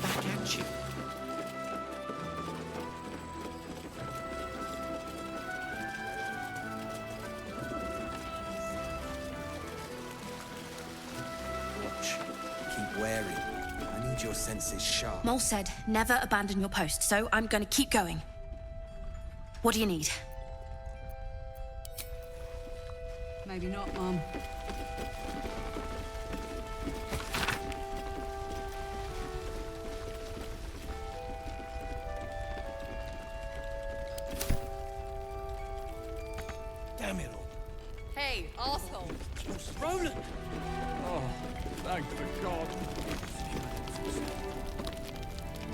back at you. Watch. Keep wary. I need your senses sharp. Mole said, never abandon your post, so I'm gonna keep going. What do you need? Maybe not, Mom. Damn it all. Hey, asshole! Roland! Oh, thank the God.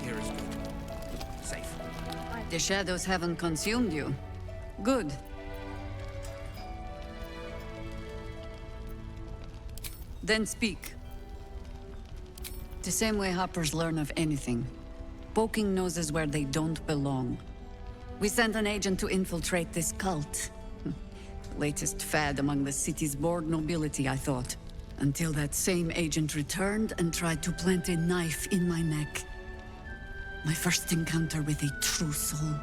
Here is good. Safe. The shadows haven't consumed you. Good. Then speak. The same way hoppers learn of anything. Poking noses where they don't belong. We sent an agent to infiltrate this cult. Latest fad among the city's bored nobility, I thought. Until that same agent returned and tried to plant a knife in my neck. My first encounter with a true soul.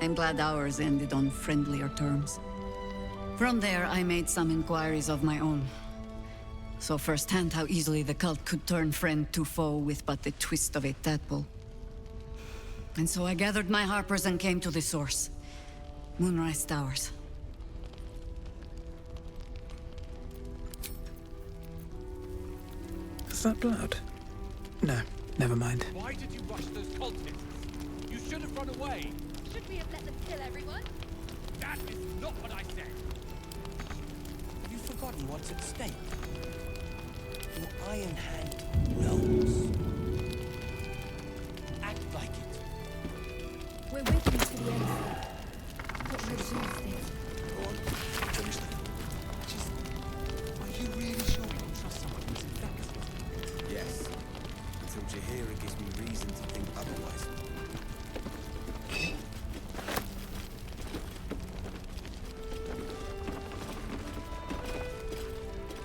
I'm glad ours ended on friendlier terms. From there, I made some inquiries of my own. Saw firsthand how easily the cult could turn friend to foe with but the twist of a tadpole. And so I gathered my harpers and came to the source. Moonrise Towers. Is that blood? No, never mind. Why did you rush those cultists? You should have run away. Should we have let them kill everyone? That is not what I said. Have you forgotten what's at stake? Your Iron Hand knows. Act like it. We're waiting until the end. What should we do? Go on, finish them. Are you really sure we can trust someone who's infected? Yes. Until Jahira gives me reason to think otherwise.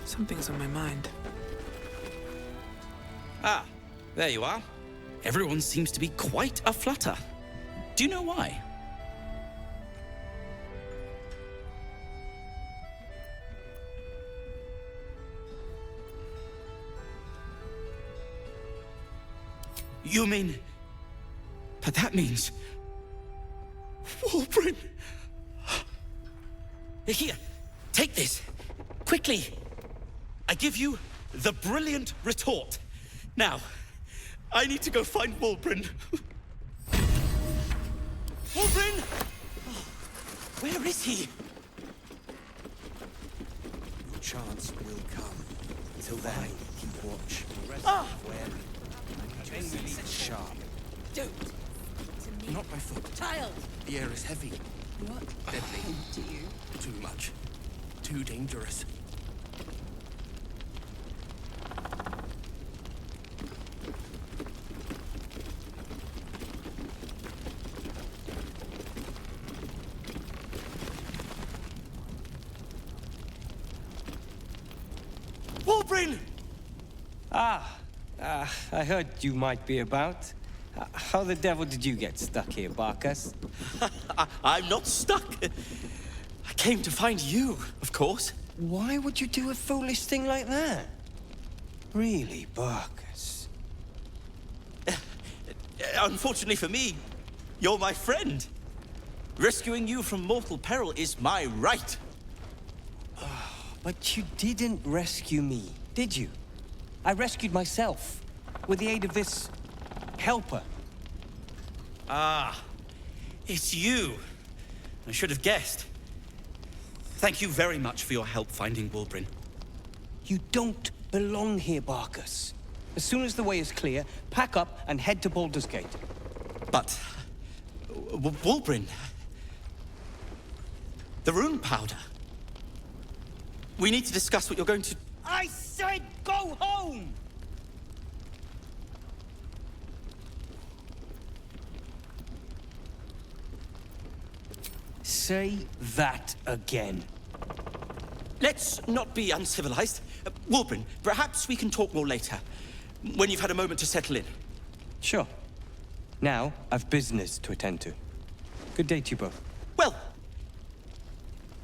Something's on my mind. Ah, there you are. Everyone seems to be quite a flutter. Do you know why? You mean... But that means... Wolverine! Here, take this. Quickly. I give you the brilliant retort. Now, I need to go find Wolverine. Wolverine! Oh, where is he? Your chance will come. Until then, keep watch. Ah! Wary. I need your senses sharp. Don't! Not my foot. Child! The air is heavy. What Deadly. to you? Too much. Too dangerous. Wolverine! I heard you might be about. How the devil did you get stuck here, Barkas? I'm not stuck. I came to find you, of course. Why would you do a foolish thing like that? Really, Barkas? Unfortunately for me, you're my friend. Rescuing you from mortal peril is my right. But you didn't rescue me, did you? I rescued myself, with the aid of this... helper. Ah, it's you. I should have guessed. Thank you very much for your help finding Wolverine. You don't belong here, Barkas. As soon as the way is clear, pack up and head to Baldur's Gate. But... Wolverine... The rune powder... We need to discuss what you're going to... I said go home! Say that again. Let's not be uncivilized. Wolverine, perhaps we can talk more later. When you've had a moment to settle in. Sure. Now, I've business to attend to. Good day to you both. Well,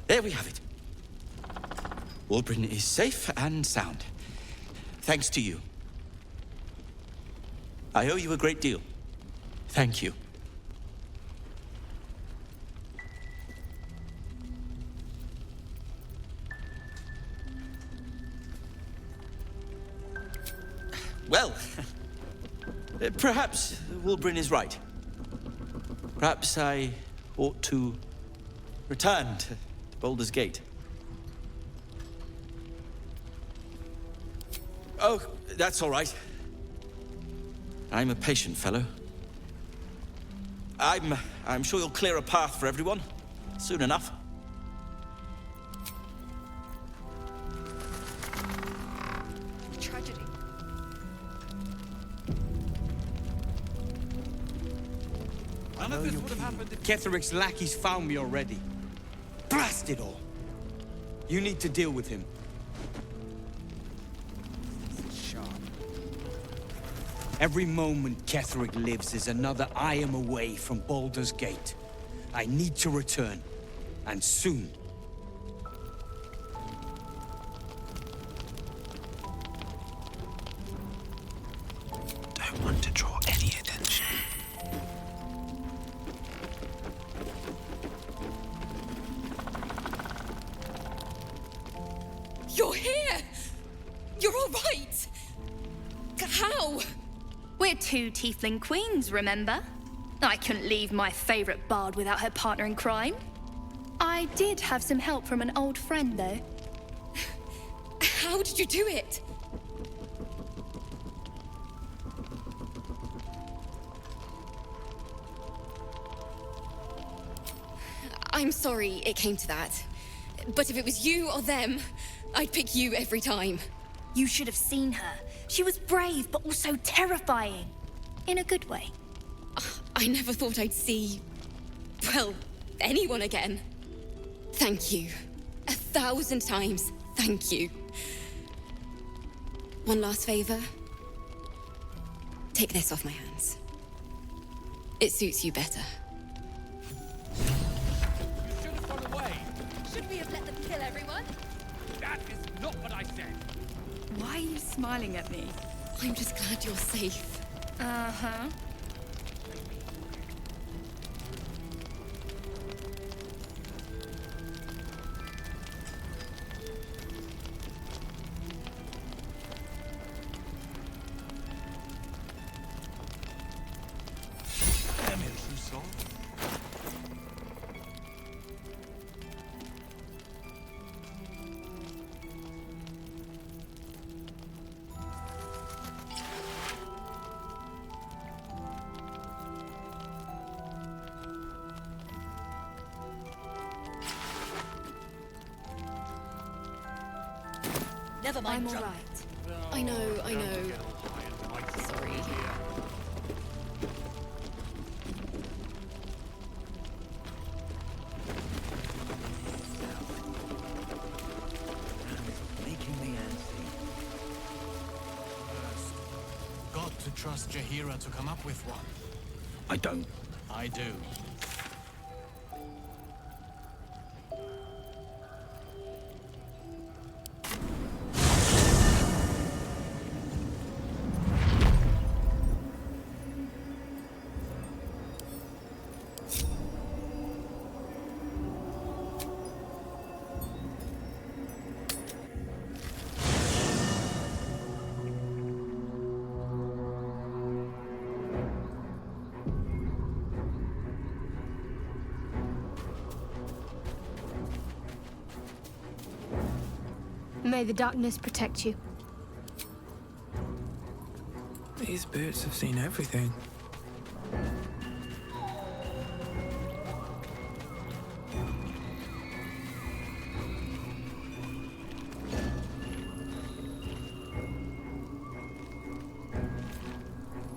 there we have it. Wulbrin is safe and sound. Thanks to you. I owe you a great deal. Thank you. Well, perhaps Wulbrin is right. Perhaps I ought to return to Baldur's Gate. Oh, that's all right. I'm a patient fellow. I'm sure you'll clear a path for everyone soon enough. Tragedy. None of this would have happened if... Ketheric's lackeys found me already. Blast it all! You need to deal with him. Sharp. Every moment Ketheric lives is another I am away from Baldur's Gate. I need to return, and soon. Don't want to draw any attention. You're here! You're all right! How? We're two tiefling queens, remember? I couldn't leave my favorite bard without her partner in crime. I did have some help from an old friend, though. How did you do it? I'm sorry it came to that. But if it was you or them, I'd pick you every time. You should have seen her. She was brave, but also terrifying. In a good way. I never thought I'd see... well, anyone again. Thank you. 1,000 times, thank you. One last favor. Take this off my hands. It suits you better. You should have run away. Should we have let them kill everyone? That is not what I said. Why are you smiling at me? I'm just glad you're safe. Uh-huh. Never mind. I'm all right. I know. Sorry. Making me antsy. Got to trust Jaheira to come up with one. I don't. I do. May the darkness protect you. These boots have seen everything.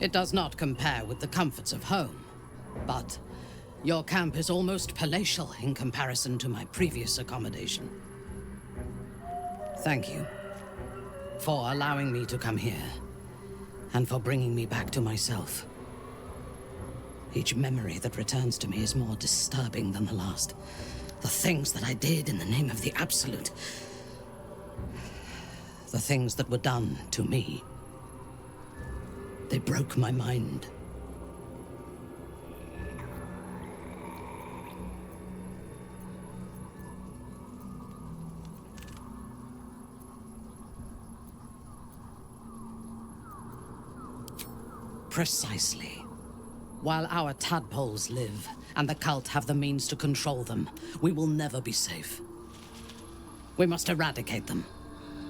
It does not compare with the comforts of home, but your camp is almost palatial in comparison to my previous accommodation. Thank you for allowing me to come here and for bringing me back to myself. Each memory that returns to me is more disturbing than the last. The things that I did in the name of the Absolute. The things that were done to me. They broke my mind. Precisely. While our tadpoles live, and the cult have the means to control them, we will never be safe. We must eradicate them,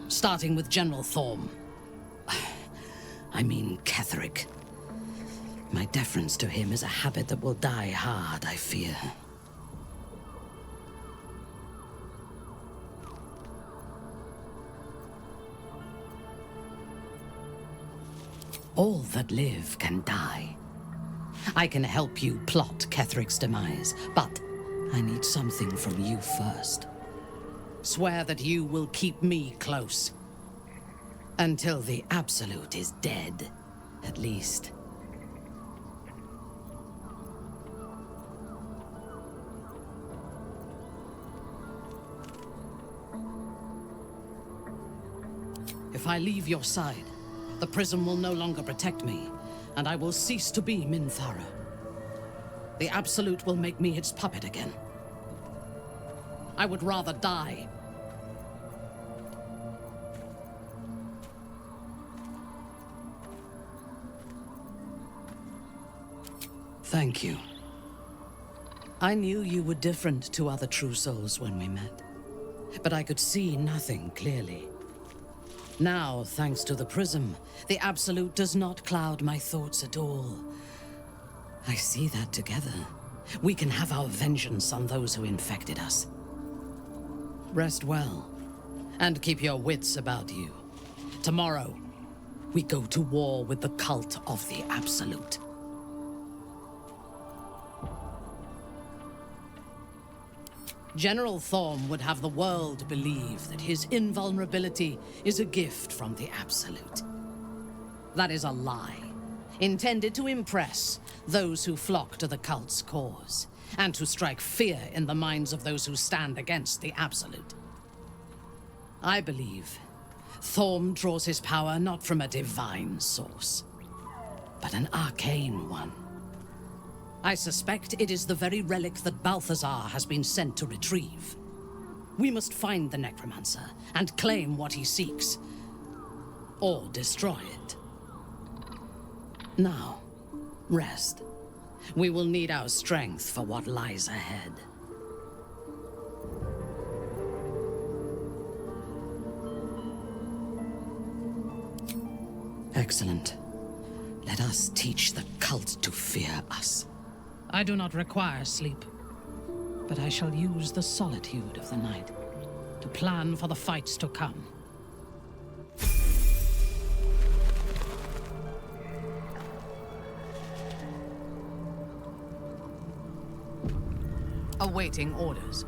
starting with General Thorm. I mean Ketheric. My deference to him is a habit that will die hard, I fear. All that live can die. I can help you plot Ketheric's demise, but I need something from you first. Swear that you will keep me close. Until the Absolute is dead, at least. If I leave your side, the prism will no longer protect me, and I will cease to be Minthara. The Absolute will make me its puppet again. I would rather die. Thank you. I knew you were different to other true souls when we met, but I could see nothing clearly. Now, thanks to the prism, the Absolute does not cloud my thoughts at all. I see that together, we can have our vengeance on those who infected us. Rest well, and keep your wits about you. Tomorrow, we go to war with the cult of the Absolute. General Thorm would have the world believe that his invulnerability is a gift from the Absolute. That is a lie, intended to impress those who flock to the cult's cause, and to strike fear in the minds of those who stand against the Absolute. I believe Thorm draws his power not from a divine source, but an arcane one. I suspect it is the very relic that Balthazar has been sent to retrieve. We must find the necromancer and claim what he seeks, or destroy it. Now, rest. We will need our strength for what lies ahead. Excellent. Let us teach the cult to fear us. I do not require sleep, but I shall use the solitude of the night to plan for the fights to come. Awaiting orders.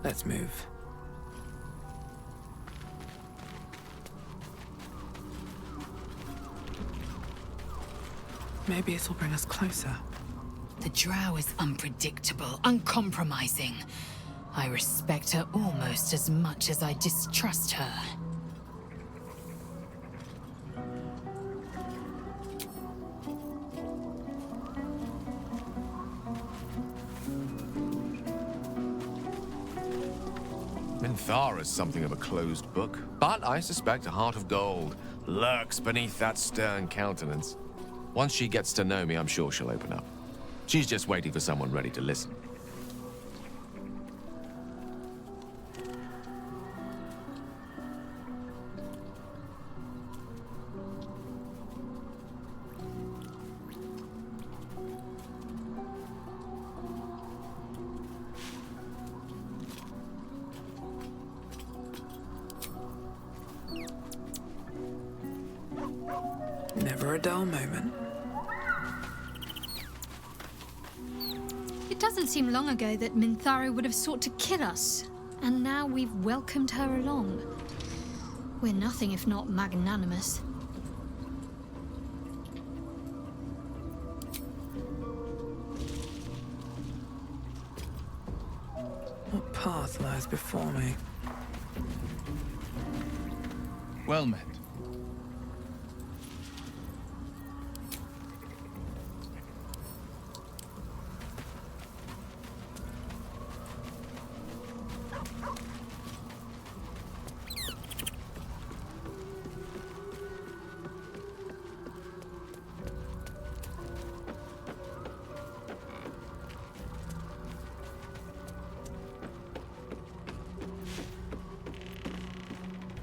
Let's move. Maybe it'll bring us closer. The Drow is unpredictable, uncompromising. I respect her almost as much as I distrust her. Minthara is something of a closed book, but I suspect a heart of gold lurks beneath that stern countenance. Once she gets to know me, I'm sure she'll open up. She's just waiting for someone ready to listen. Never a dull moment. It doesn't seem long ago that Minthara would have sought to kill us, and now we've welcomed her along. We're nothing if not magnanimous. What path lies before me? Well met.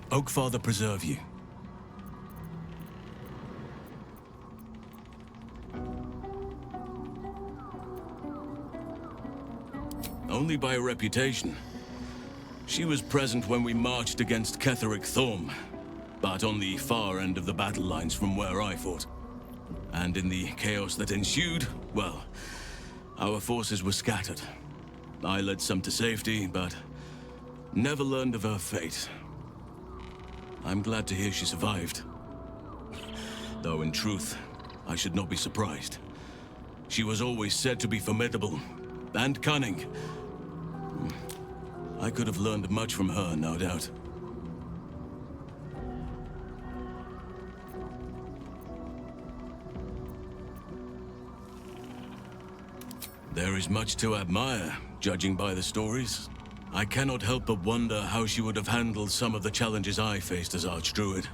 Oakfather preserve you. Only by reputation. She was present when we marched against Ketheric Thorm, but on the far end of the battle lines from where I fought. And in the chaos that ensued, well, our forces were scattered. I led some to safety, but never learned of her fate. I'm glad to hear she survived. Though in truth, I should not be surprised. She was always said to be formidable and cunning. I could have learned much from her, no doubt. There is much to admire, judging by the stories. I cannot help but wonder how she would have handled some of the challenges I faced as Archdruid.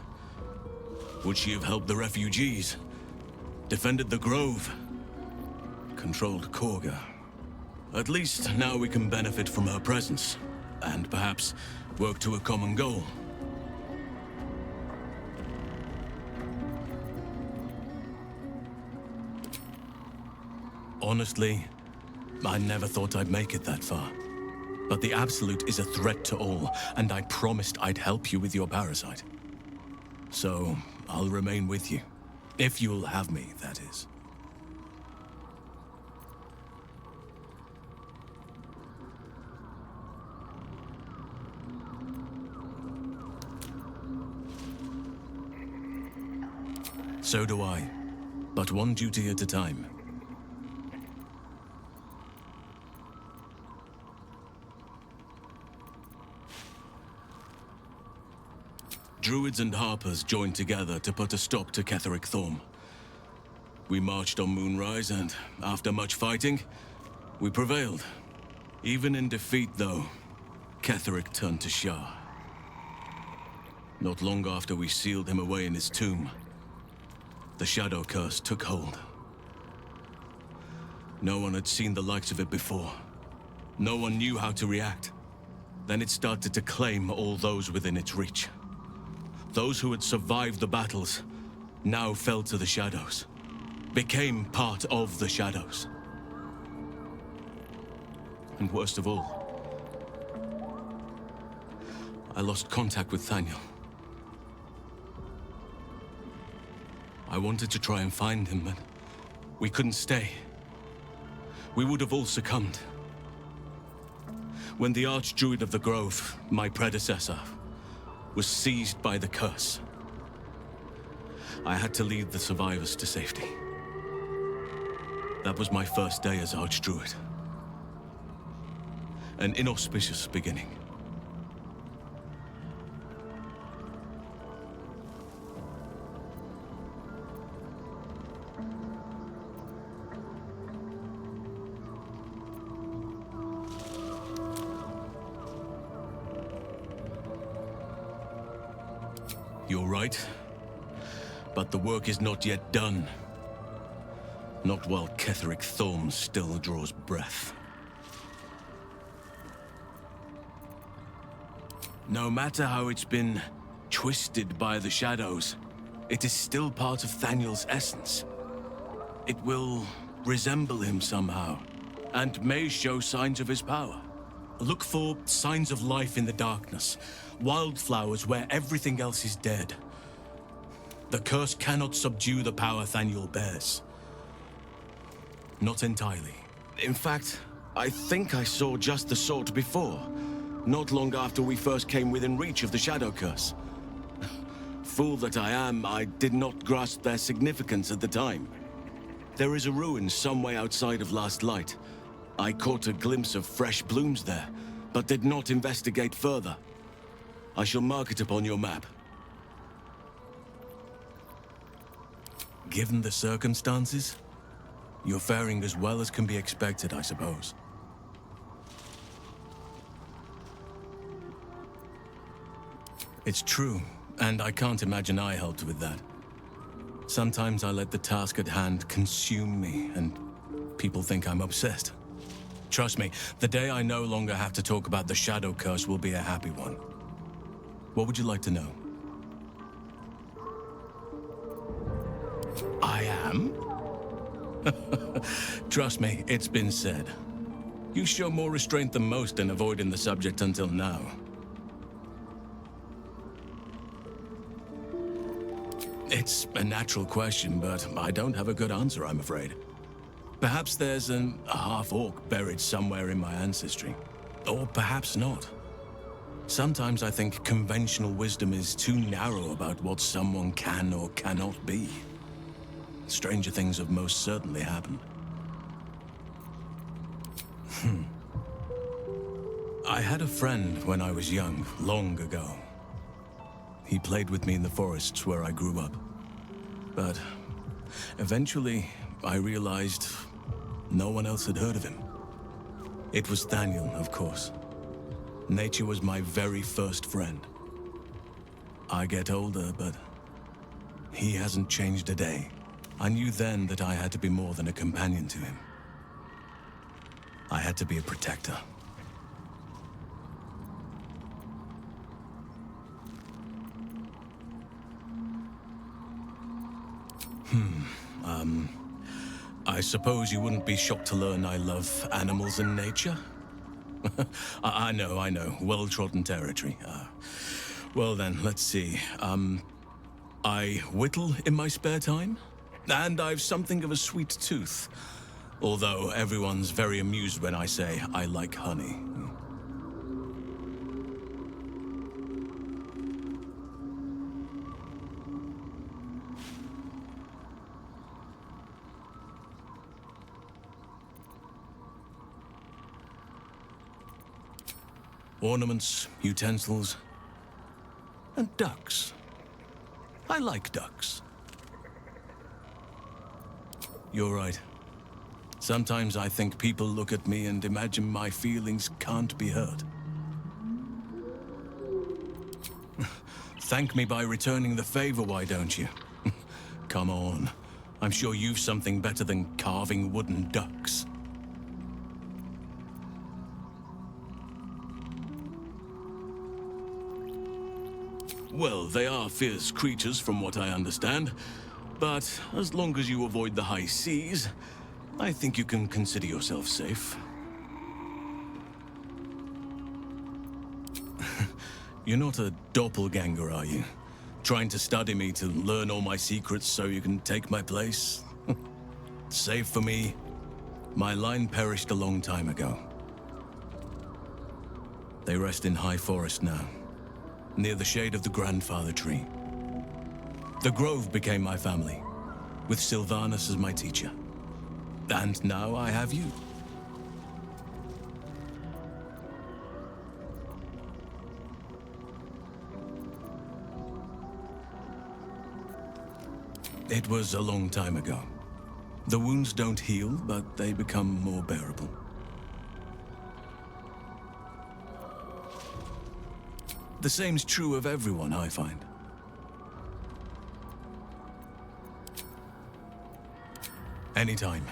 Would she have helped the refugees? Defended the Grove? Controlled Korga? At least now we can benefit from her presence, and perhaps work to a common goal. Honestly, I never thought I'd make it that far. But the Absolute is a threat to all, and I promised I'd help you with your parasite. So, I'll remain with you. If you'll have me, that is. So do I. But one duty at a time. Druids and Harpers joined together to put a stop to Ketheric Thorm. We marched on Moonrise, and after much fighting, we prevailed. Even in defeat, though, Ketheric turned to Shah. Not long after we sealed him away in his tomb, the Shadow Curse took hold. No one had seen the likes of it before. No one knew how to react. Then it started to claim all those within its reach. Those who had survived the battles now fell to the shadows, became part of the shadows. And worst of all, I lost contact with Thaniel. I wanted to try and find him, but we couldn't stay. We would have all succumbed. When the Archdruid of the Grove, my predecessor, was seized by the curse, I had to lead the survivors to safety. That was my first day as Archdruid. An inauspicious beginning. You're right. But the work is not yet done. Not while Ketheric Thorm still draws breath. No matter how it's been twisted by the shadows, it is still part of Thaniel's essence. It will resemble him somehow, and may show signs of his power. Look for signs of life in the darkness, wildflowers where everything else is dead. The curse cannot subdue the power Thaniel bears. Not entirely. In fact, I think I saw just the sort before, not long after we first came within reach of the Shadow Curse. Fool that I am, I did not grasp their significance at the time. There is a ruin some way outside of Last Light. I caught a glimpse of fresh blooms there, but did not investigate further. I shall mark it upon your map. Given the circumstances, you're faring as well as can be expected, I suppose. It's true, and I can't imagine I helped with that. Sometimes I let the task at hand consume me, and people think I'm obsessed. Trust me, the day I no longer have to talk about the Shadow Curse will be a happy one. What would you like to know? I am? Trust me, it's been said. You show more restraint than most in avoiding the subject until now. It's a natural question, but I don't have a good answer, I'm afraid. Perhaps there's a half-orc buried somewhere in my ancestry. Or perhaps not. Sometimes I think conventional wisdom is too narrow about what someone can or cannot be. Stranger things have most certainly happened. I had a friend when I was young, long ago. He played with me in the forests where I grew up. But eventually, I realized no one else had heard of him. It was Thaniel, of course. Nature was my very first friend. I get older, but he hasn't changed a day. I knew then that I had to be more than a companion to him. I had to be a protector. I suppose you wouldn't be shocked to learn I love animals and nature? I know. Well-trodden territory. Well then, let's see. I whittle in my spare time, and I've something of a sweet tooth. Although everyone's very amused when I say I like honey. Ornaments, utensils, and ducks. I like ducks. You're right. Sometimes I think people look at me and imagine my feelings can't be hurt. Thank me by returning the favor, why don't you? Come on. I'm sure you've something better than carving wooden ducks. Well, they are fierce creatures from what I understand. But as long as you avoid the high seas, I think you can consider yourself safe. You're not a doppelganger, are you? Trying to study me to learn all my secrets so you can take my place? Save for me, my line perished a long time ago. They rest in High Forest now, near the shade of the grandfather tree. The Grove became my family, with Sylvanas as my teacher. And now I have you. It was a long time ago. The wounds don't heal, but they become more bearable. The same's true of everyone, I find. Anytime.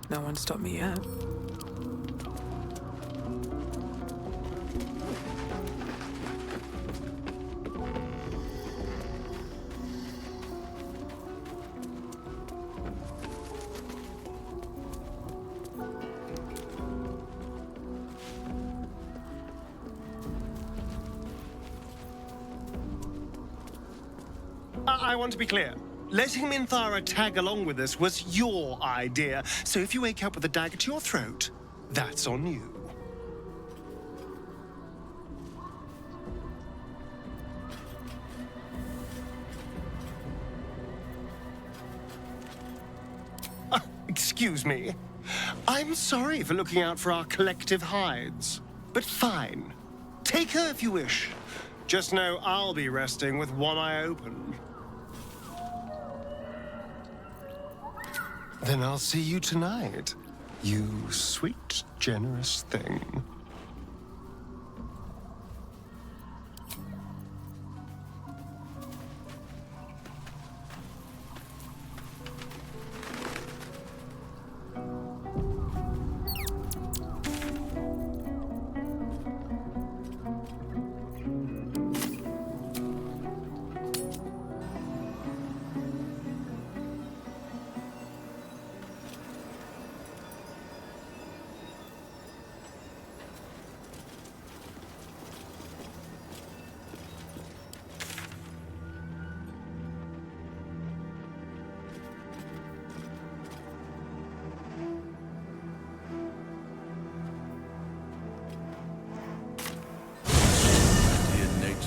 No one stopped me yet. I want to be clear. Letting Minthara tag along with us was your idea, so if you wake up with a dagger to your throat, that's on you. Excuse me. I'm sorry for looking out for our collective hides, but fine. Take her if you wish. Just know I'll be resting with one eye open. Then I'll see you tonight, you sweet, generous thing.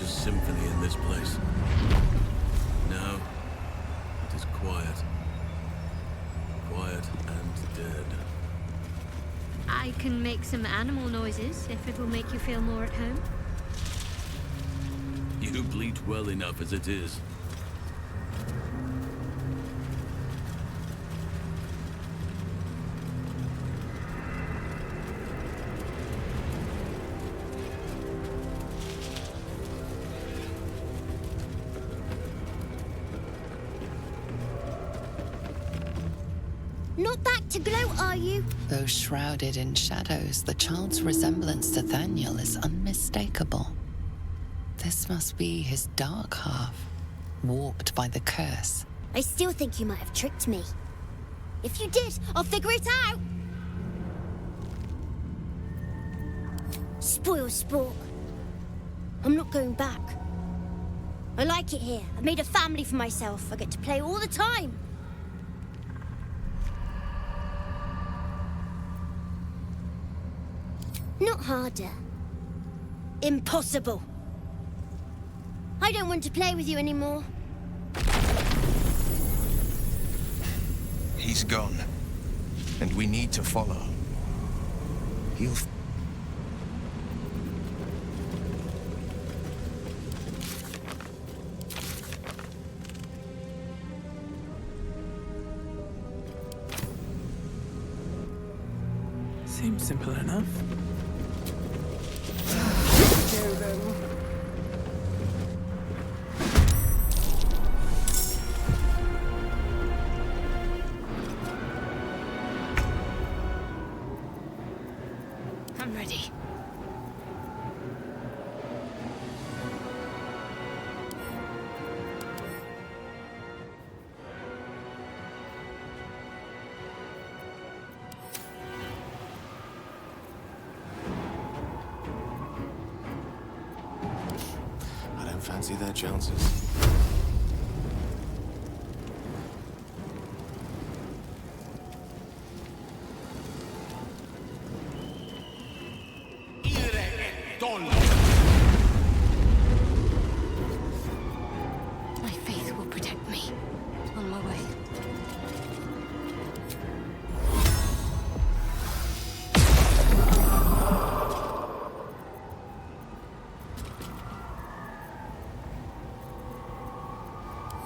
Symphony in this place. Now, it is quiet. Quiet and dead. I can make some animal noises if it will make you feel more at home. You bleat well enough as it is. Not back to gloat, are you? Though shrouded in shadows, the child's resemblance to Thaniel is unmistakable. This must be his dark half, warped by the curse. I still think you might have tricked me. If you did, I'll figure it out! Spoil sport. I'm not going back. I like it here. I've made a family for myself. I get to play all the time. Not harder. Impossible. I don't want to play with you anymore. He's gone. And we need to follow. He'll... Seems simple enough. Go then. I'm ready. Fancy their chances. My faith will protect me. On my way.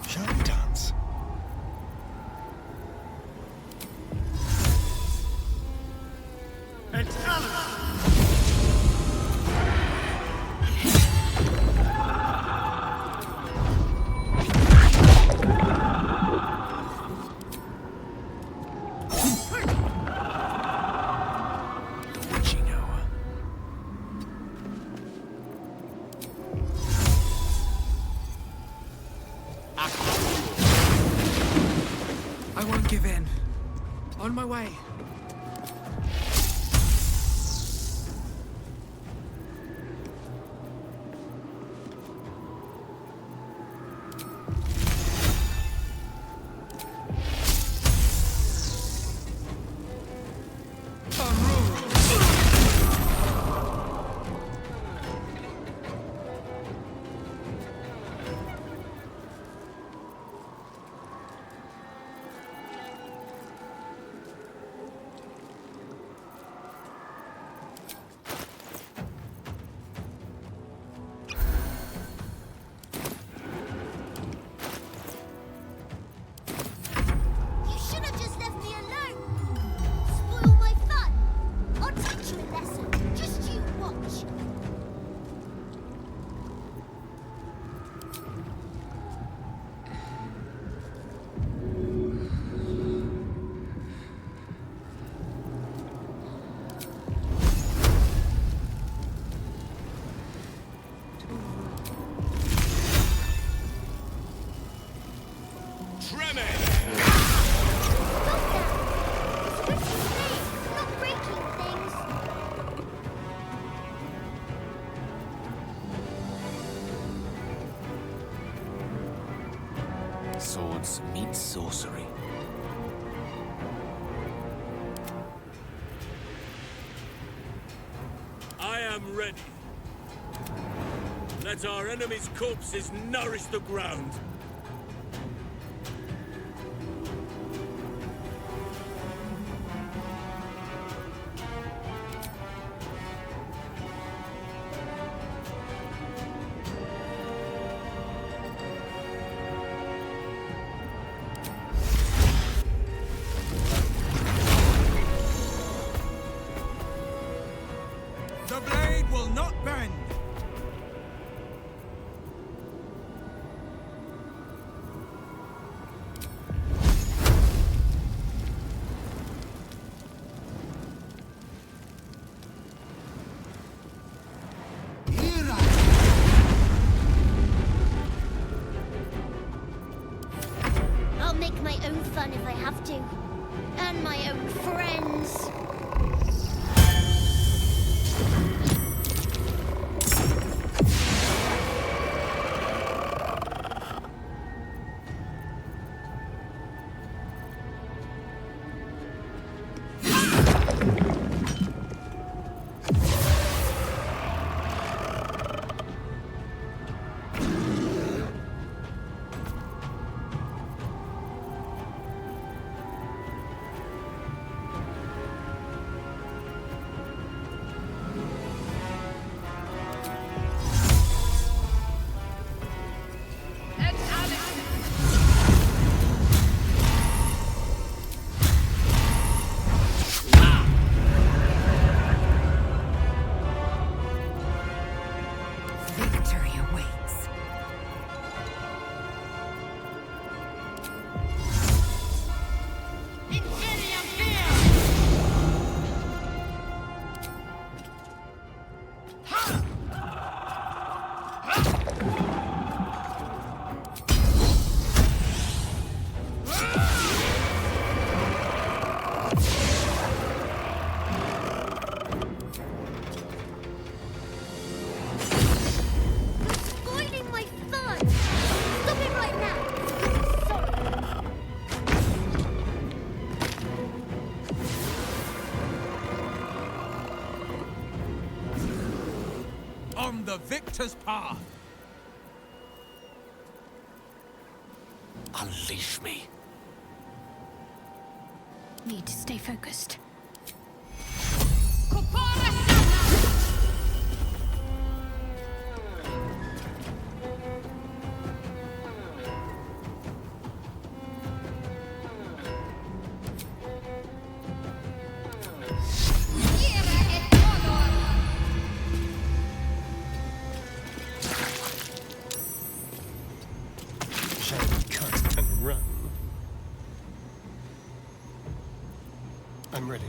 Shall we dance? Witching hour. I won't give in. On my way. You should have just left me alone. Spoil my fun. I'll teach you a lesson. Just you watch. Not breaking things. Swords meet sorcery. I am ready. Let our enemies' corpses nourish the ground. The blade will not bend. I'll make my own fun if I have to. And my own friends. On the victor's path. Unleash me. Need to stay focused. Shall we cut and run? I'm ready.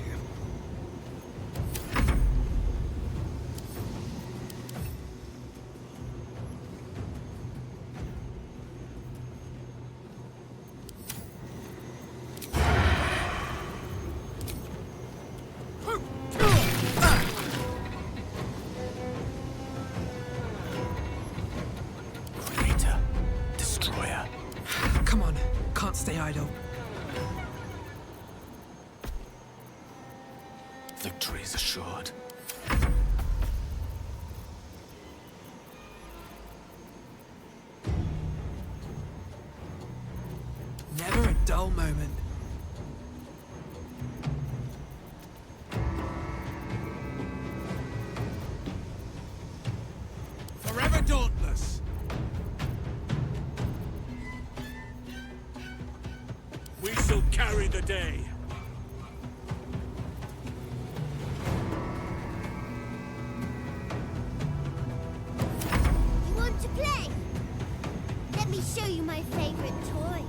Creator. Destroyer. Come on, can't stay idle. Victory is assured. Never a dull moment. Forever dauntless. We shall carry the day. You want to play? Let me show you my favorite toy.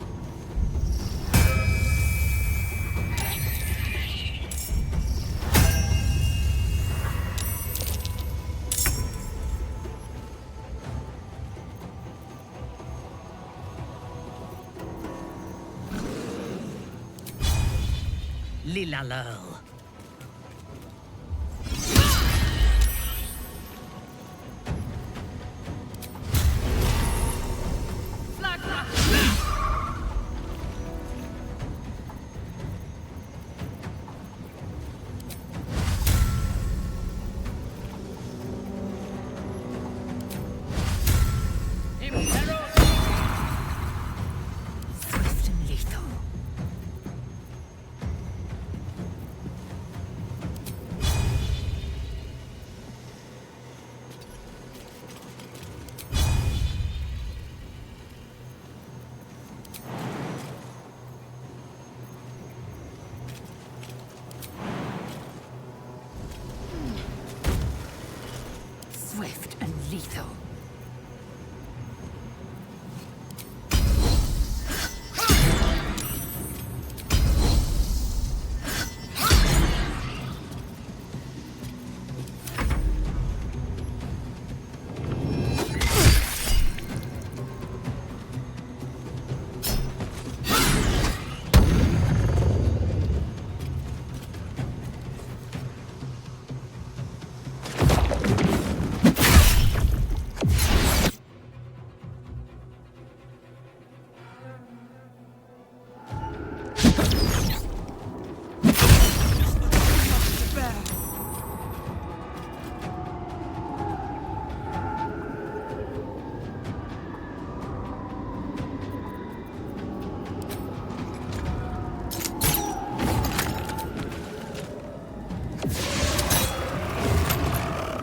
Lila Lurl. Swift and lethal. Swift and lethal.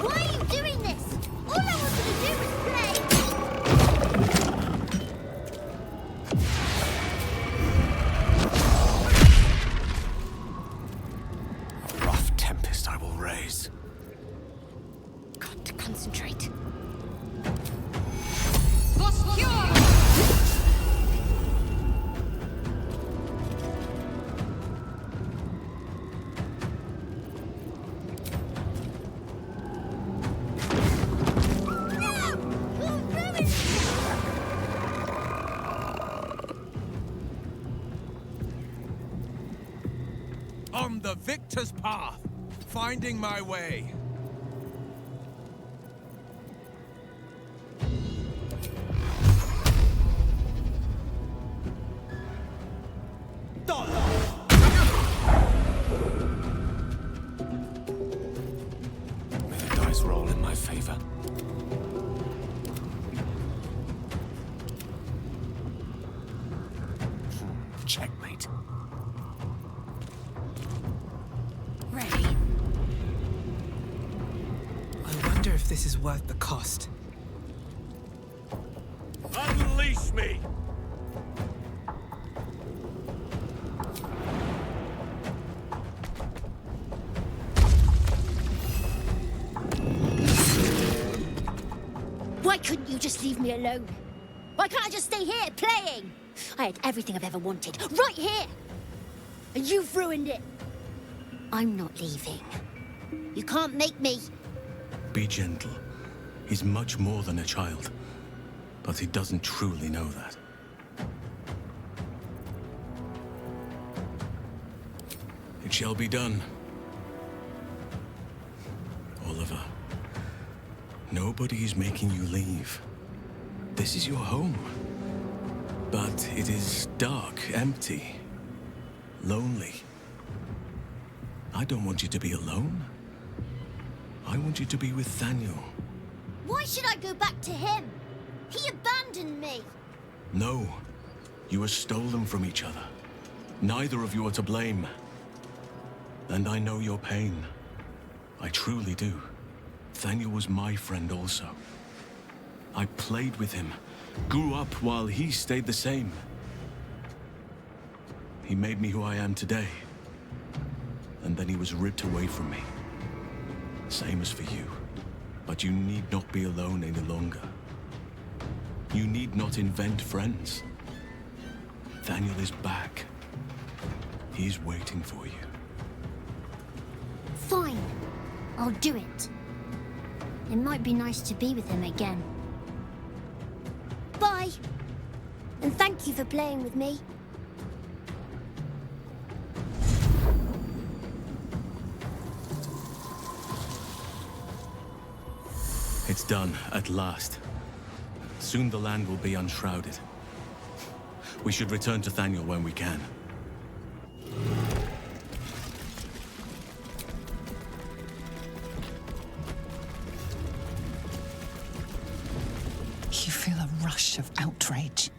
Why are you doing this? All I wanted to do was play. A rough tempest I will raise. Got to concentrate. On the victor's path. Finding my way. May the dice roll in my favor. this is worth the cost. Unleash me! Why couldn't you just leave me alone? Why can't I just stay here, playing? I had everything I've ever wanted, right here! And you've ruined it. I'm not leaving. You can't make me. Be gentle. He's much more than a child. But he doesn't truly know that. It shall be done. Oliver, nobody is making you leave. This is your home. But it is dark, empty, lonely. I don't want you to be alone. I want you to be with Thaniel. Why should I go back to him? He abandoned me. No. You were stolen from each other. Neither of you are to blame. And I know your pain. I truly do. Thaniel was my friend also. I played with him, grew up while he stayed the same. He made me who I am today. And then he was ripped away from me. Same as for you. But you need not be alone any longer. You need not invent friends. Thaniel is back. He's waiting for you. Fine. I'll do it. It might be nice to be with him again. Bye. And thank you for playing with me. It's done, at last. Soon the land will be unshrouded. We should return to Thaniel when we can. You feel a rush of outrage.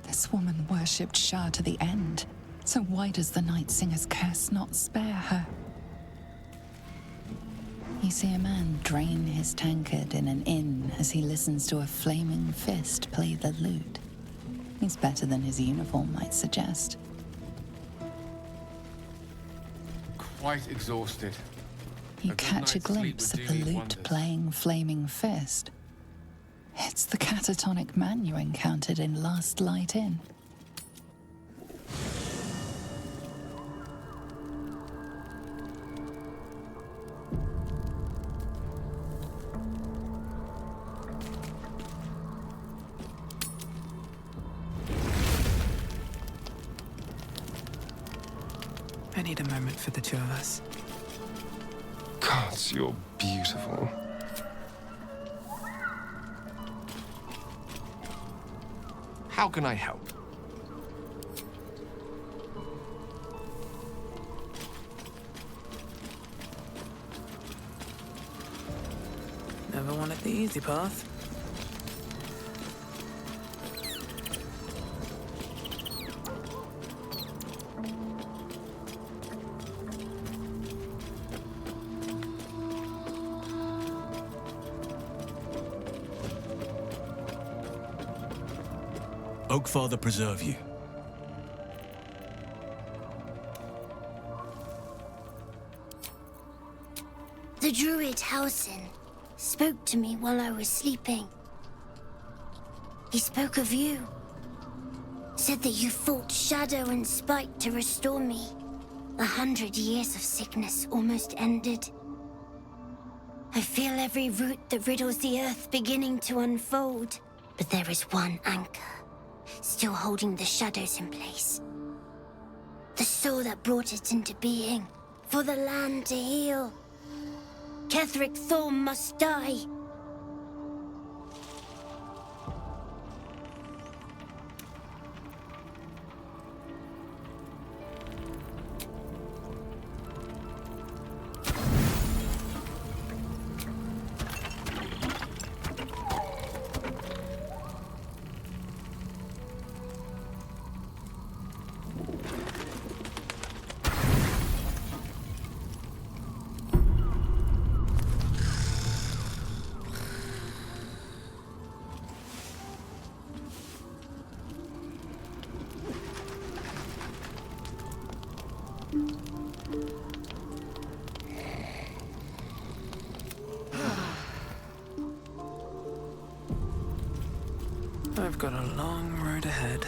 This woman worshipped Shah to the end. So why does the Night Singer's curse not spare her? You see a man drain his tankard in an inn as he listens to a flaming fist play the lute. He's better than his uniform might suggest. Quite exhausted. You catch a glimpse of the lute playing Flaming Fist. It's the catatonic man you encountered in Last Light Inn. I need a moment for the two of us. Gods, you're beautiful. How can I help? Never wanted the easy path. Oakfather preserve you. The druid Halsin spoke to me while I was sleeping. He spoke of you. Said that you fought shadow and spite to restore me. 100 years of sickness almost ended. I feel every root that riddles the earth beginning to unfold. But there is one anchor, still holding the shadows in place. The soul that brought it into being, for the land to heal. Ketheric Thorm must die. I've got a long road ahead.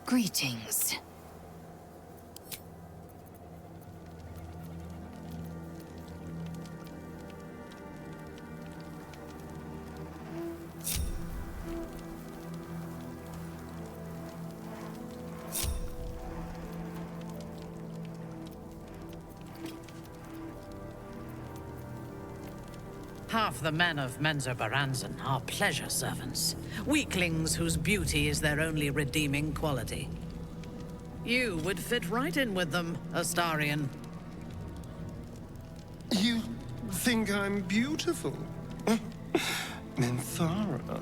Greetings. Half the men of Menzer Baranzan are pleasure servants, weaklings whose beauty is their only redeeming quality. You would fit right in with them, Astarion. You think I'm beautiful? Minthara.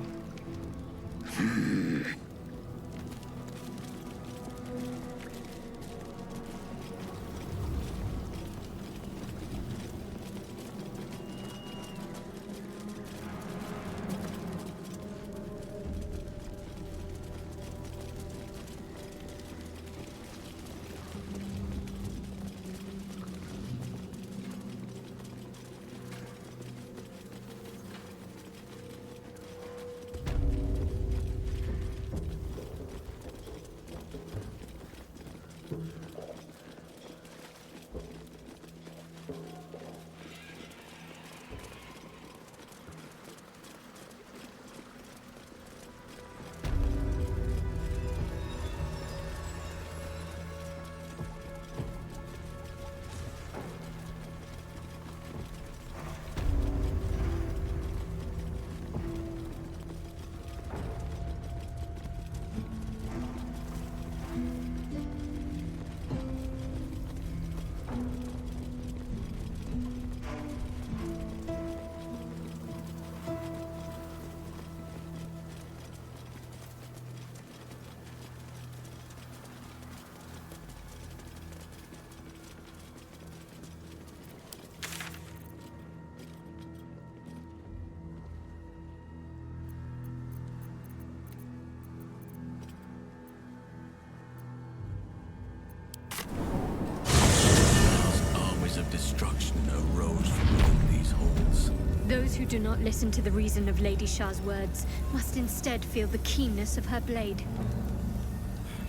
Destruction arose from within these halls. Those who do not listen to the reason of Lady Shah's words must instead feel the keenness of her blade.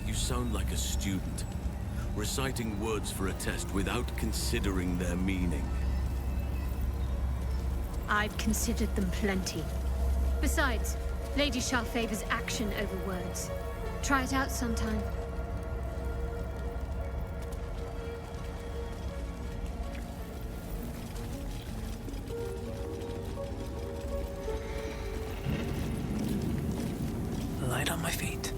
You sound like a student, reciting words for a test without considering their meaning. I've considered them plenty. Besides, Lady Shah favors action over words. Try it out sometime. Light on my feet.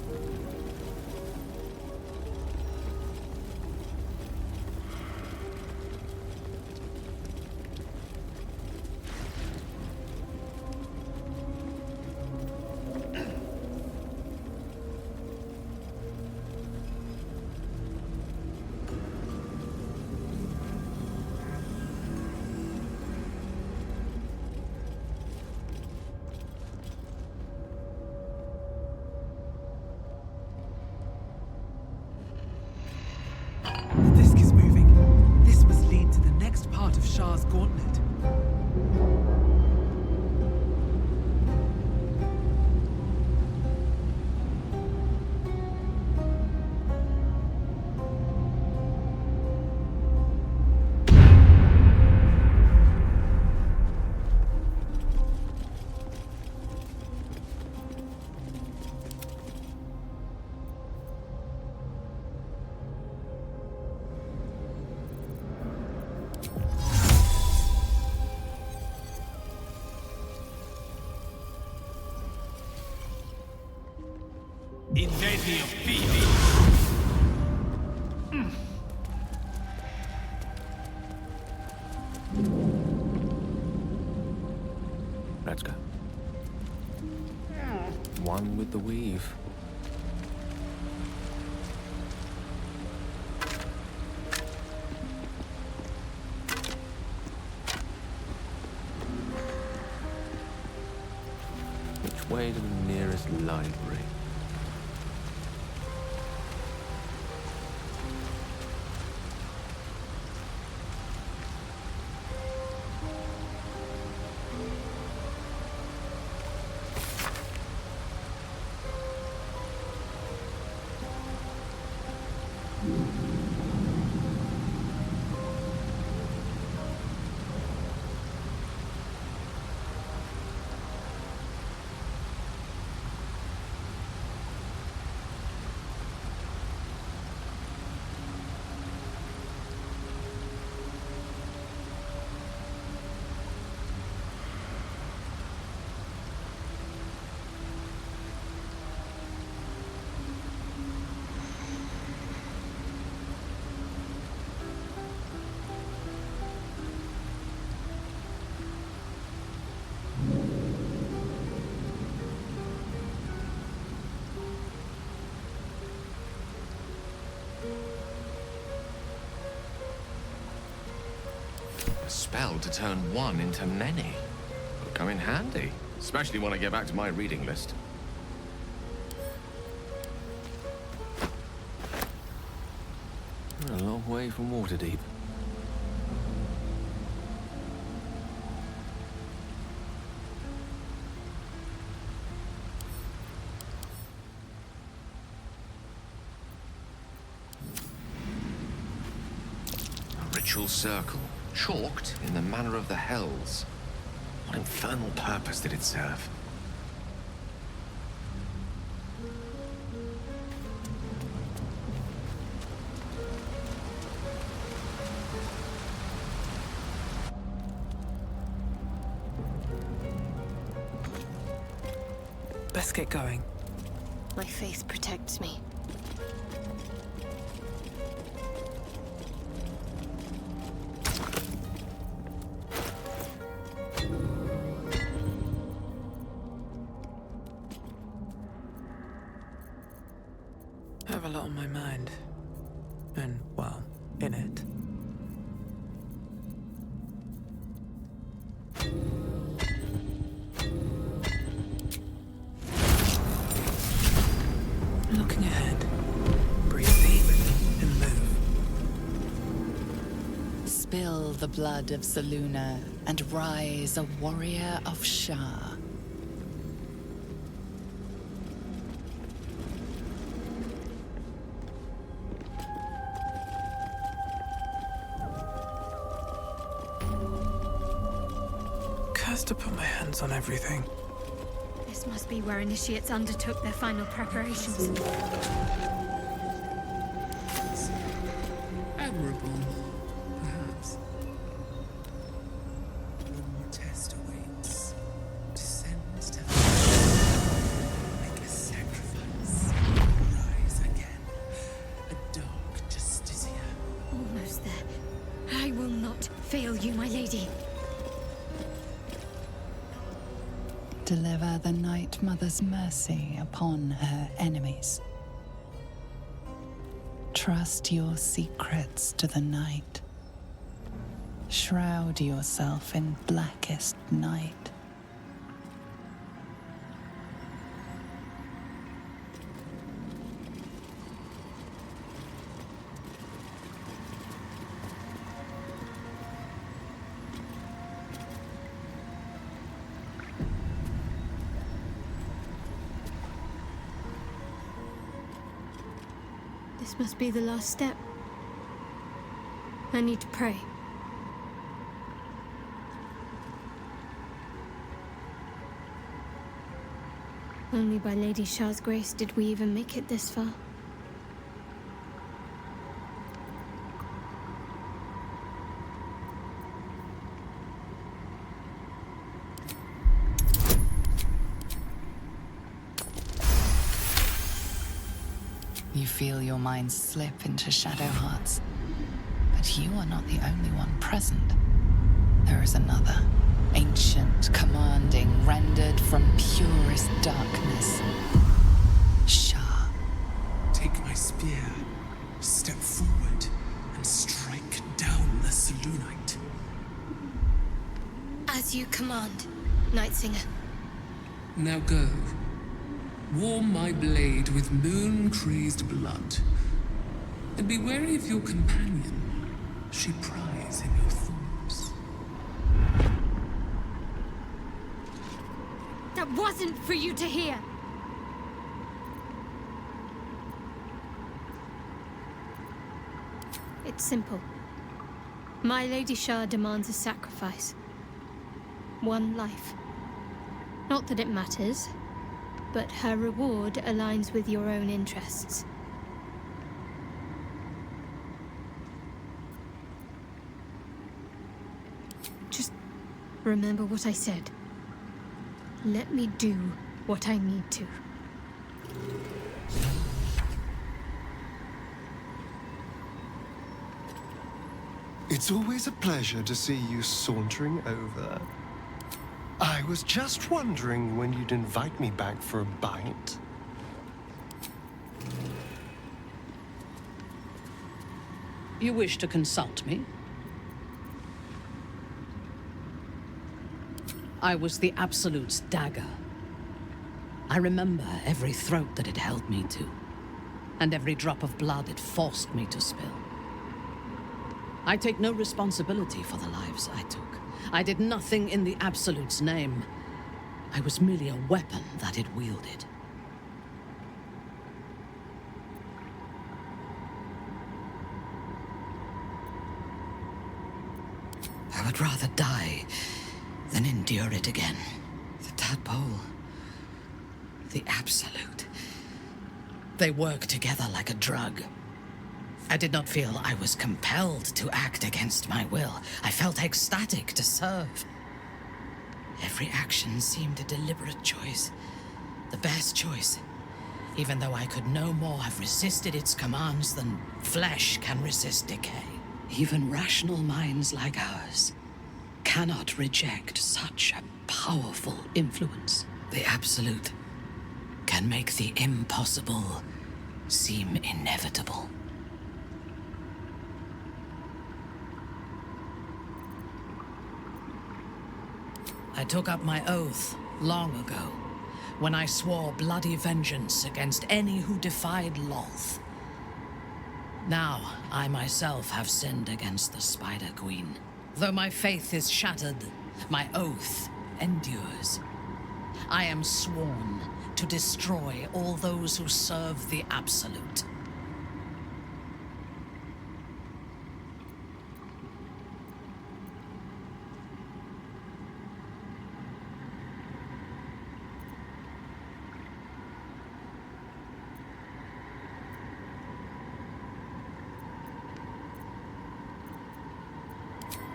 Shah's gauntlet. Incendio fiat. Let's go. One with the weave. Which way to the nearest library? A spell to turn one into many. Will come in handy, especially when I get back to my reading list. We're a long way from Waterdeep. A ritual circle. Chalked in the manner of the Hells. What infernal purpose did it serve? Best get going. My faith protects me. I have a lot on my mind. And, well, in it. Looking ahead. Breathe deep and move. Spill the blood of Selûne and rise a warrior of Shah. Cursed to put my hands on everything. This must be where initiates undertook their final preparations. Admirable, perhaps. One more test awaits. Descend to make a sacrifice. Rise again. A dark Justicia. Almost there. I will not fail you, my lady. Deliver the Night Mother's mercy upon her enemies. Trust your secrets to the night. Shroud yourself in blackest night. This must be the last step. I need to pray. Only by Lady Shah's grace did we even make it this far. You feel your mind slip into shadow hearts. But you are not the only one present. There is another, ancient, commanding, rendered from purest darkness. Shah. Take my spear, step forward, and strike down the Selûnite. As you command, Nightsinger. Now go. Warm my blade with moon-crazed blood. And be wary of your companion. She pries in your thoughts. That wasn't for you to hear! It's simple. My Lady Shah demands a sacrifice. One life. Not that it matters, but her reward aligns with your own interests. Just remember what I said. Let me do what I need to. It's always a pleasure to see you sauntering over. I was just wondering when you'd invite me back for a bite. You wish to consult me? I was the Absolute's dagger. I remember every throat that it held me to, and every drop of blood it forced me to spill. I take no responsibility for the lives I took. I did nothing in the Absolute's name. I was merely a weapon that it wielded. I would rather die than endure it again. The tadpole, the Absolute. They work together like a drug. I did not feel I was compelled to act against my will. I felt ecstatic to serve. Every action seemed a deliberate choice. The best choice. Even though I could no more have resisted its commands than flesh can resist decay. Even rational minds like ours cannot reject such a powerful influence. The Absolute can make the impossible seem inevitable. I took up my oath long ago, when I swore bloody vengeance against any who defied Lolth. Now, I myself have sinned against the Spider Queen. Though my faith is shattered, my oath endures. I am sworn to destroy all those who serve the Absolute.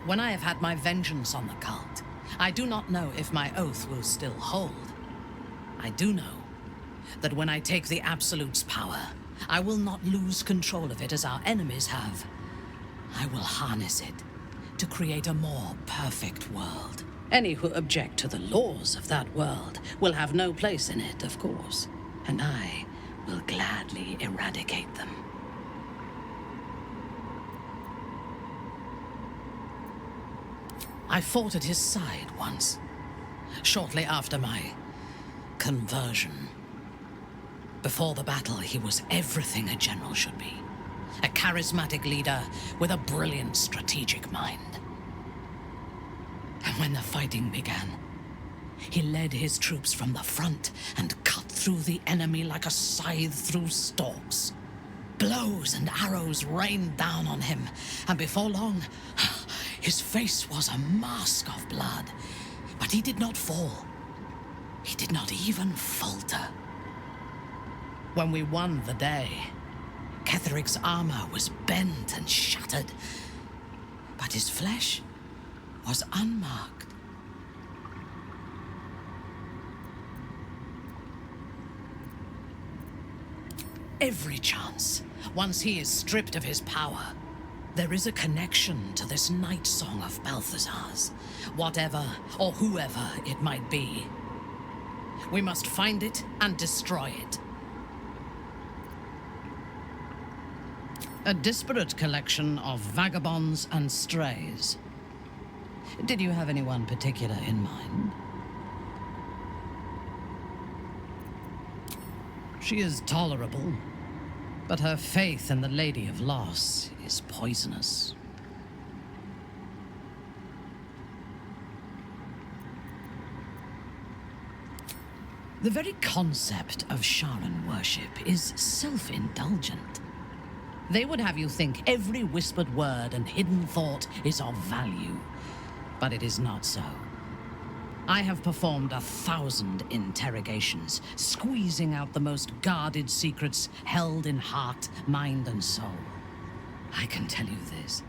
When I have had my vengeance on the cult, I do not know if my oath will still hold. I do know that when I take the Absolute's power, I will not lose control of it as our enemies have. I will harness it to create a more perfect world. Any who object to the laws of that world will have no place in it, of course, and I will gladly eradicate them. I fought at his side once, shortly after my conversion. Before the battle, he was everything a general should be. A charismatic leader with a brilliant strategic mind. And when the fighting began, he led his troops from the front and cut through the enemy like a scythe through stalks. Blows and arrows rained down on him, and before long, his face was a mask of blood. But he did not fall. He did not even falter. When we won the day, Ketheric's armor was bent and shattered, but his flesh was unmarked. every chance, once he is stripped of his power. There is a connection to this night song of Balthazar's, whatever or whoever it might be. We must find it and destroy it. A disparate collection of vagabonds and strays. Did you have anyone particular in mind? She is tolerable, but her faith in the Lady of Loss is poisonous. The very concept of Sharan worship is self-indulgent. They would have you think every whispered word and hidden thought is of value, but it is not so. I have performed 1,000 interrogations, squeezing out the most guarded secrets held in heart, mind, and soul. I can tell you this.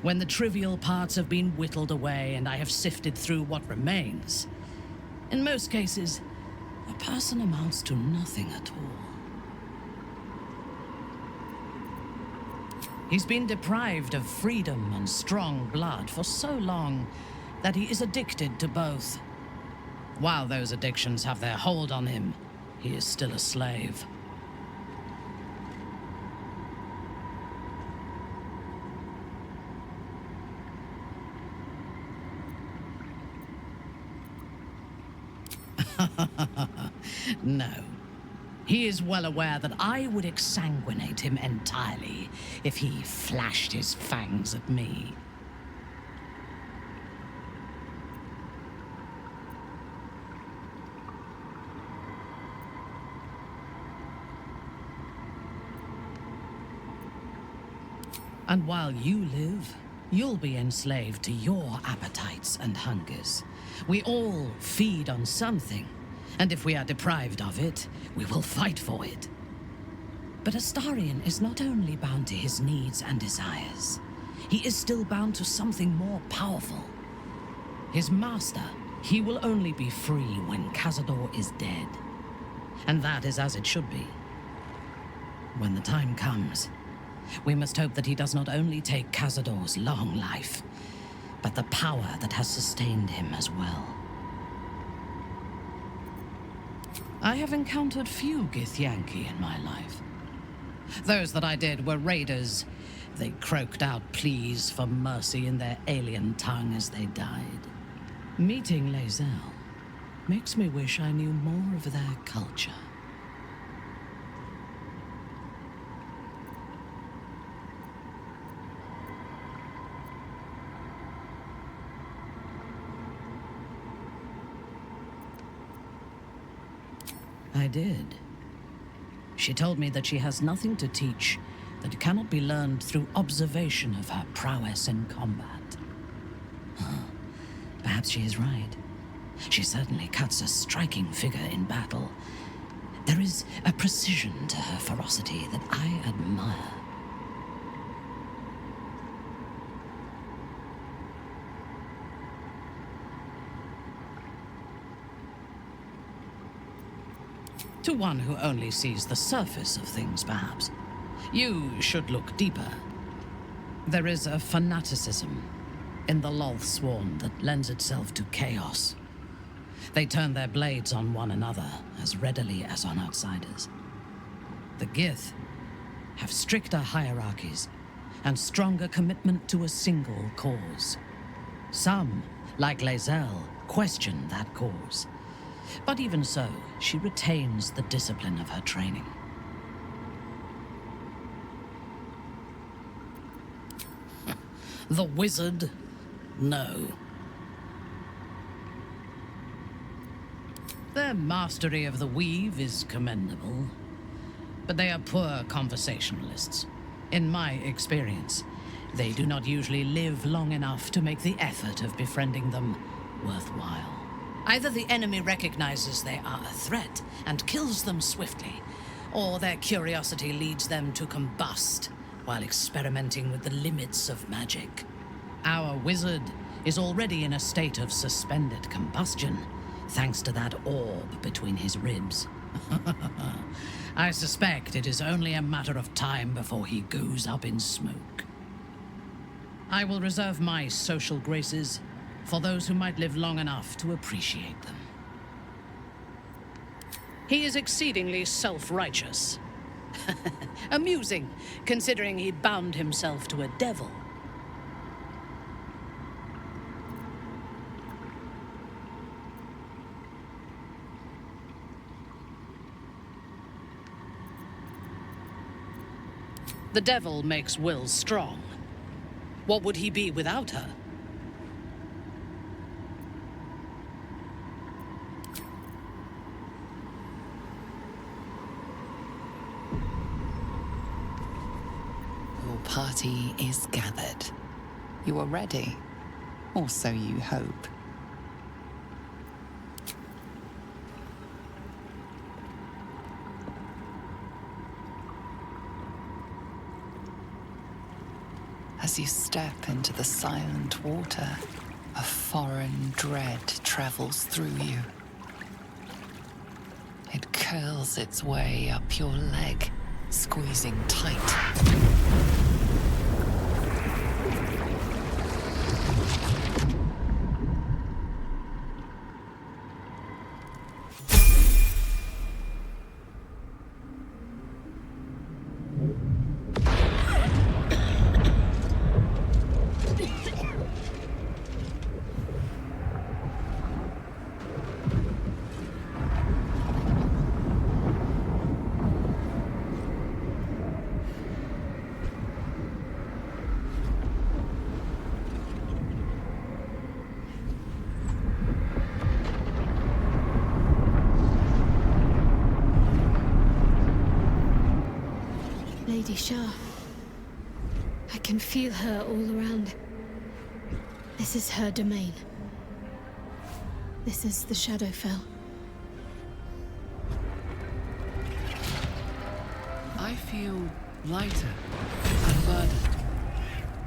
When the trivial parts have been whittled away and I have sifted through what remains, in most cases, a person amounts to nothing at all. He's been deprived of freedom and strong blood for so long that he is addicted to both. While those addictions have their hold on him, he is still a slave. No. He is well aware that I would exsanguinate him entirely if he flashed his fangs at me. And while you live, you'll be enslaved to your appetites and hungers. We all feed on something, and if we are deprived of it, we will fight for it. But Astarion is not only bound to his needs and desires, he is still bound to something more powerful. His master, he will only be free when Cazador is dead. And that is as it should be. When the time comes, we must hope that he does not only take Cazador's long life, but the power that has sustained him as well. I have encountered few Githyanki in my life. Those that I did were raiders. They croaked out pleas for mercy in their alien tongue as they died. Meeting Lae'zel makes me wish I knew more of their culture. I did. She told me that she has nothing to teach that cannot be learned through observation of her prowess in combat. Perhaps she is right. She certainly cuts a striking figure in battle. There is a precision to her ferocity that I admire. To one who only sees the surface of things, perhaps. You should look deeper. There is a fanaticism in the Lothsworn that lends itself to chaos. They turn their blades on one another as readily as on outsiders. The Gith have stricter hierarchies and stronger commitment to a single cause. Some, like Lae'zel, question that cause. But even so, she retains the discipline of her training. The wizard? No. Their mastery of the weave is commendable, but they are poor conversationalists. In my experience, they do not usually live long enough to make the effort of befriending them worthwhile. Either the enemy recognizes they are a threat and kills them swiftly, or their curiosity leads them to combust while experimenting with the limits of magic. Our wizard is already in a state of suspended combustion, thanks to that orb between his ribs. I suspect it is only a matter of time before he goes up in smoke. I will reserve my social graces for those who might live long enough to appreciate them. He is exceedingly self-righteous. Amusing, considering he bound himself to a devil. The devil makes Will strong. What would he be without her? Your party is gathered. You are ready, or so you hope. As you step into the silent water, a foreign dread travels through you. It curls its way up your leg, squeezing tight. Lady Shah. I can feel her all around. This is her domain. This is the Shadowfell. I feel lighter, unburdened,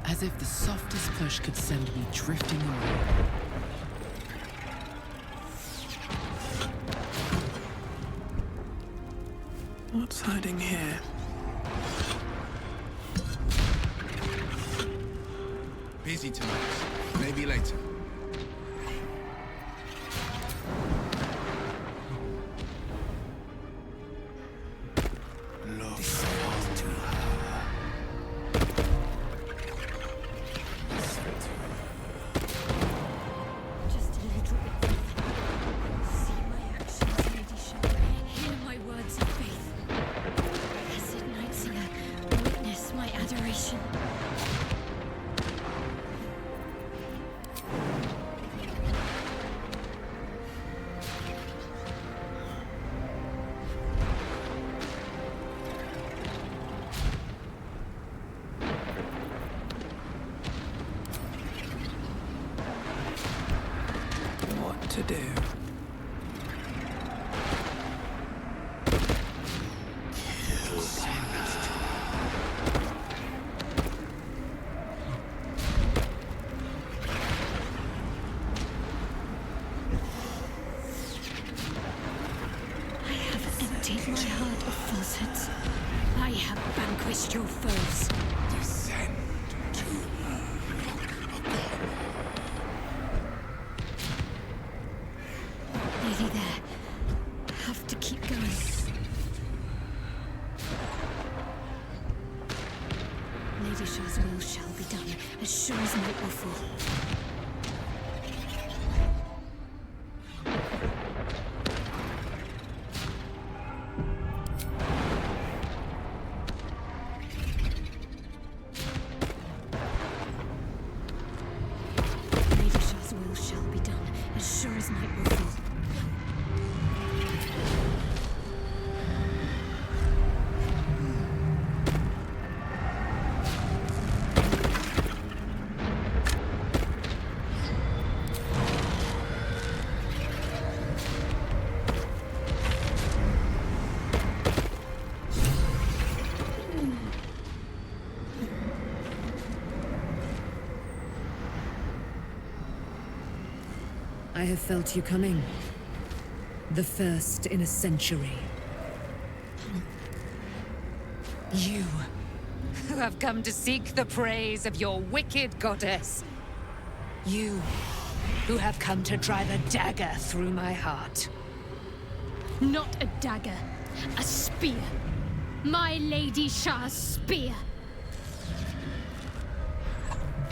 as if the softest push could send me drifting away. What's hiding here? Busy tonight. Maybe later. Look to her. Just a little bit. See my actions, Lady Shah. Hear my words of faith. Blessed Night Singer, witness my adoration. What to do? I have emptied my heart of falsehoods. I have vanquished your foes. Descend to her. Nearly there. Have to keep going. Lady Shah's will shall be done, as sure as night will fall. Lady Shah's will shall be done, as sure as night will fall. I have felt you coming. The first in a century. You, who have come to seek the praise of your wicked goddess. You, who have come to drive a dagger through my heart. Not a dagger, a spear. My Lady Shah's spear.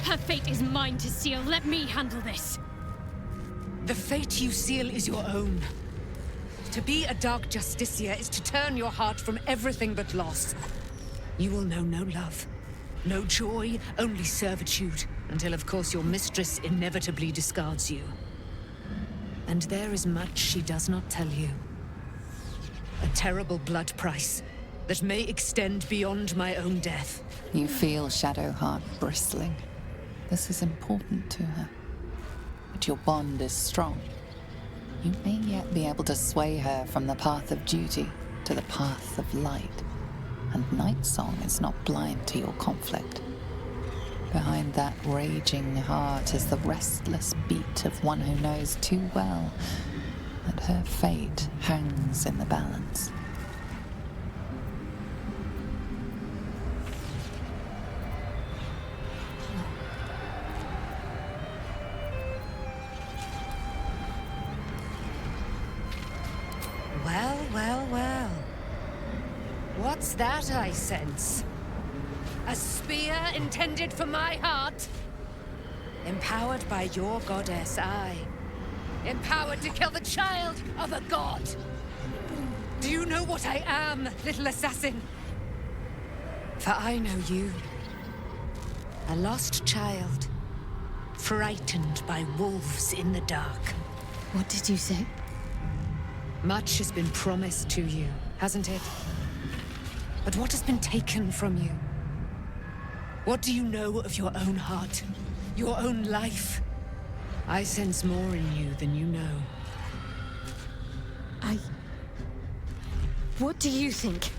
Her fate is mine to seal. Let me handle this. The fate you seal is your own. To be a Dark Justiciar is to turn your heart from everything but loss. You will know no love, no joy, only servitude, until of course your mistress inevitably discards you. And there is much she does not tell you. A terrible blood price that may extend beyond my own death. You feel Shadowheart bristling. This is important to her. But your bond is strong. You may yet be able to sway her from the path of duty to the path of light. And Nightsong is not blind to your conflict. Behind that raging heart is the restless beat of one who knows too well that her fate hangs in the balance. Well, well, well. What's that I sense? A spear intended for my heart? Empowered by your goddess, I. Empowered to kill the child of a god. Do you know what I am, little assassin? For I know you. A lost child. Frightened by wolves in the dark. What did you say? Much has been promised to you, hasn't it? But what has been taken from you? What do you know of your own heart? Your own life? I sense more in you than you know. What do you think?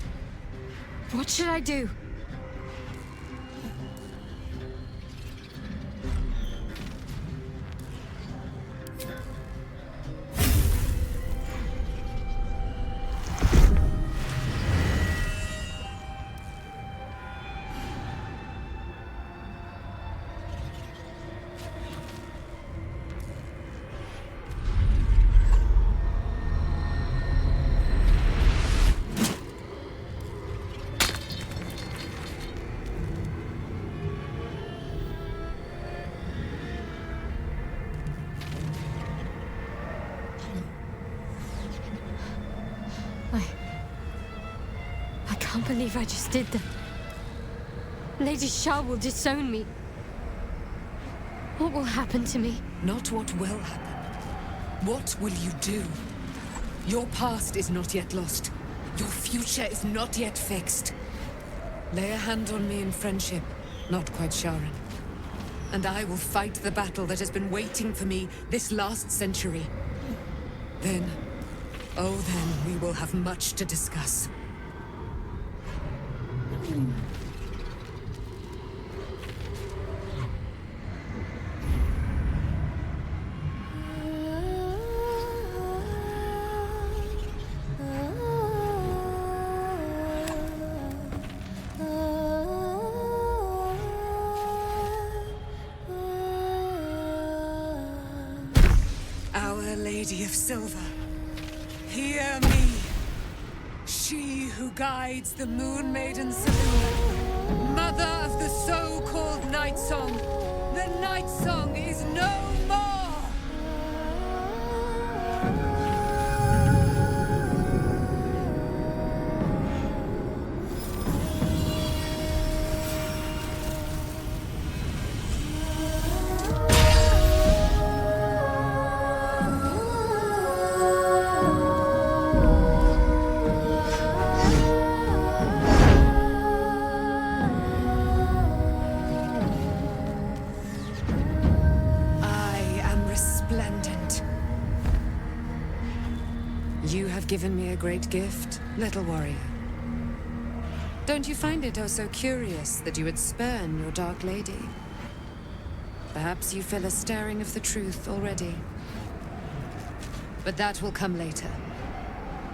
What should I do? I can't believe I just did that. Lady Shah will disown me. What will happen to me? Not what will happen. What will you do? Your past is not yet lost. Your future is not yet fixed. Lay a hand on me in friendship, not quite Sharon. And I will fight the battle that has been waiting for me this last century. Then, oh then, we will have much to discuss. Our Lady of Silver, hear me. She who guides the Moon Maiden Selûne, mother of the so-called Nightsong. The Nightsong is no more! You have given me a great gift, little warrior. Don't you find it oh so curious that you would spurn your Dark Lady? Perhaps you feel a stirring of the truth already. But that will come later.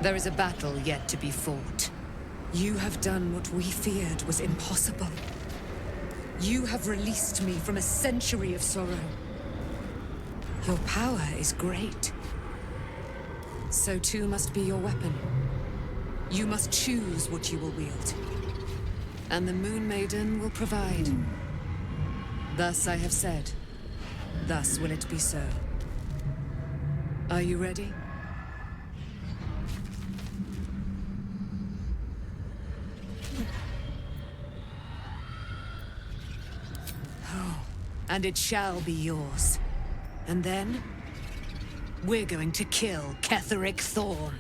There is a battle yet to be fought. You have done what we feared was impossible. You have released me from a century of sorrow. Your power is great. So too must be your weapon. You must choose what you will wield. And the Moon Maiden will provide. Thus I have said. Thus will it be so. Are you ready? Oh, and it shall be yours. And then, we're going to kill Ketheric Thorm.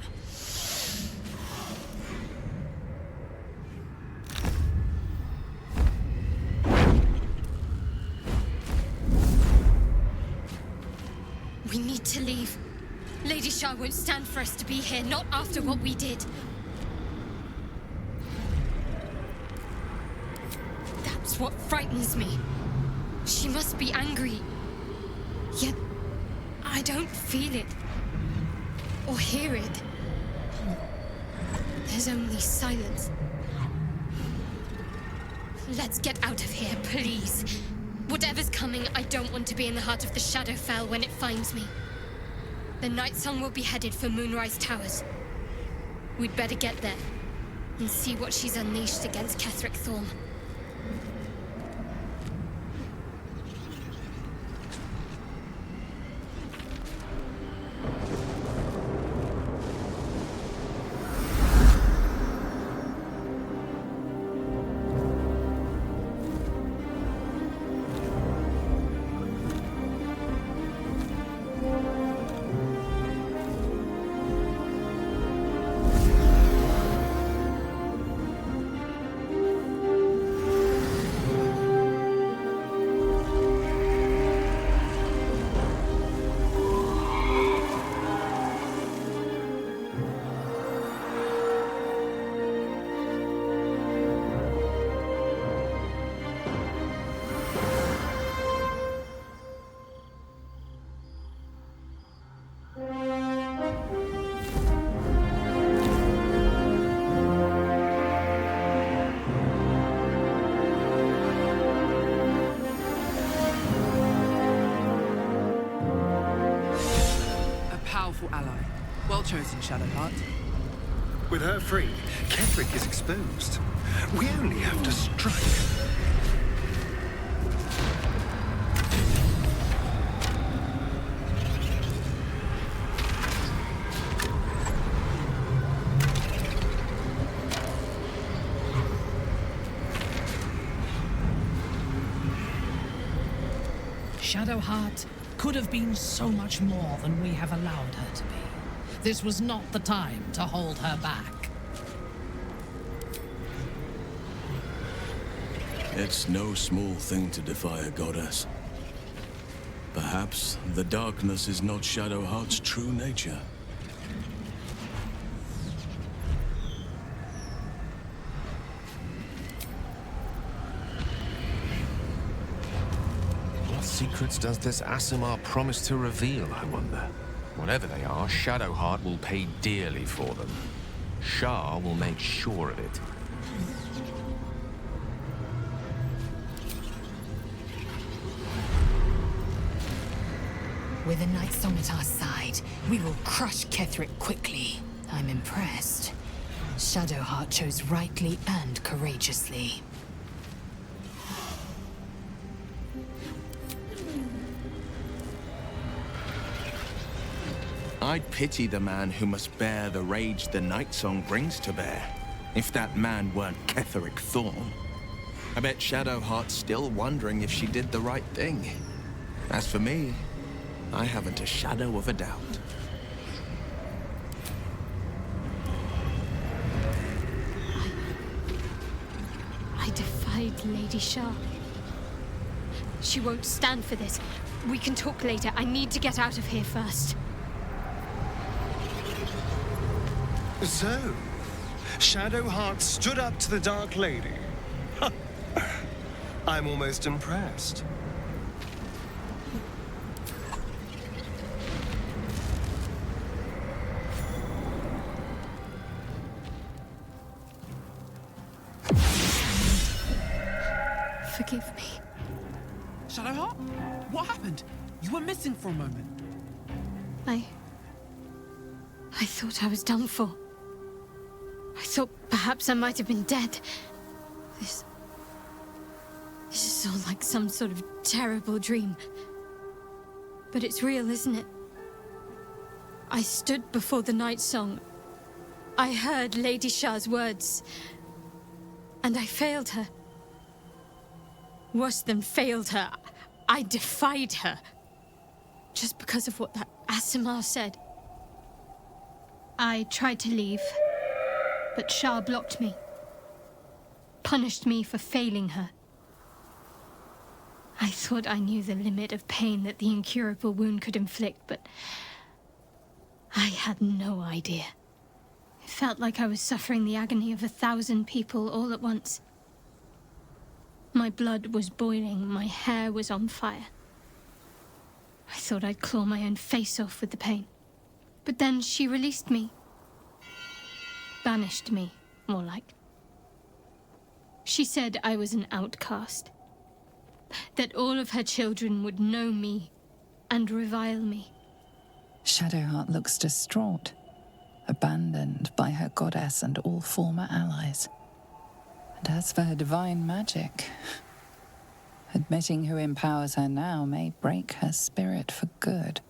We need to leave. Lady Shah won't stand for us to be here, not after what we did. That's what frightens me. She must be angry. Yet, I don't feel it. Or hear it. There's only silence. Let's get out of here, please. Whatever's coming, I don't want to be in the heart of the Shadowfell when it finds me. The Night Song will be headed for Moonrise Towers. We'd better get there and see what she's unleashed against Ketheric Thorm. Ally. Well chosen, Shadowheart. With her free, Ketheric is exposed. We only have to strike. Shadowheart could have been so much more than we have allowed her to be. This was not the time to hold her back. It's no small thing to defy a goddess. Perhaps the darkness is not Shadowheart's true nature. What secrets does this Aasimar promise to reveal, I wonder? Whatever they are, Shadowheart will pay dearly for them. Shah will make sure of it. With a Night Song at our side, we will crush Ketheric quickly. I'm impressed. Shadowheart chose rightly and courageously. I'd pity the man who must bear the rage the Night Song brings to bear. If that man weren't Ketheric Thorm. I bet Shadowheart's still wondering if she did the right thing. As for me, I haven't a shadow of a doubt. I defied Lady Shah. She won't stand for this. We can talk later. I need to get out of here first. So, Shadowheart stood up to the Dark Lady. I'm almost impressed. Forgive me. Shadowheart? What happened? You were missing for a moment. I thought I was done for. I thought perhaps I might have been dead. This is all like some sort of terrible dream. But it's real, isn't it? I stood before the night song. I heard Lady Shah's words. And I failed her. Worse than failed her, I defied her. Just because of what that Asimar said. I tried to leave, but Shah blocked me. Punished me for failing her. I thought I knew the limit of pain that the incurable wound could inflict, but I had no idea. It felt like I was suffering the agony of 1,000 people all at once. My blood was boiling, my hair was on fire. I thought I'd claw my own face off with the pain. But then she released me. Banished me, more like. She said I was an outcast. That all of her children would know me and revile me. Shadowheart looks distraught, abandoned by her goddess and all former allies. And as for her divine magic, admitting who empowers her now may break her spirit for good.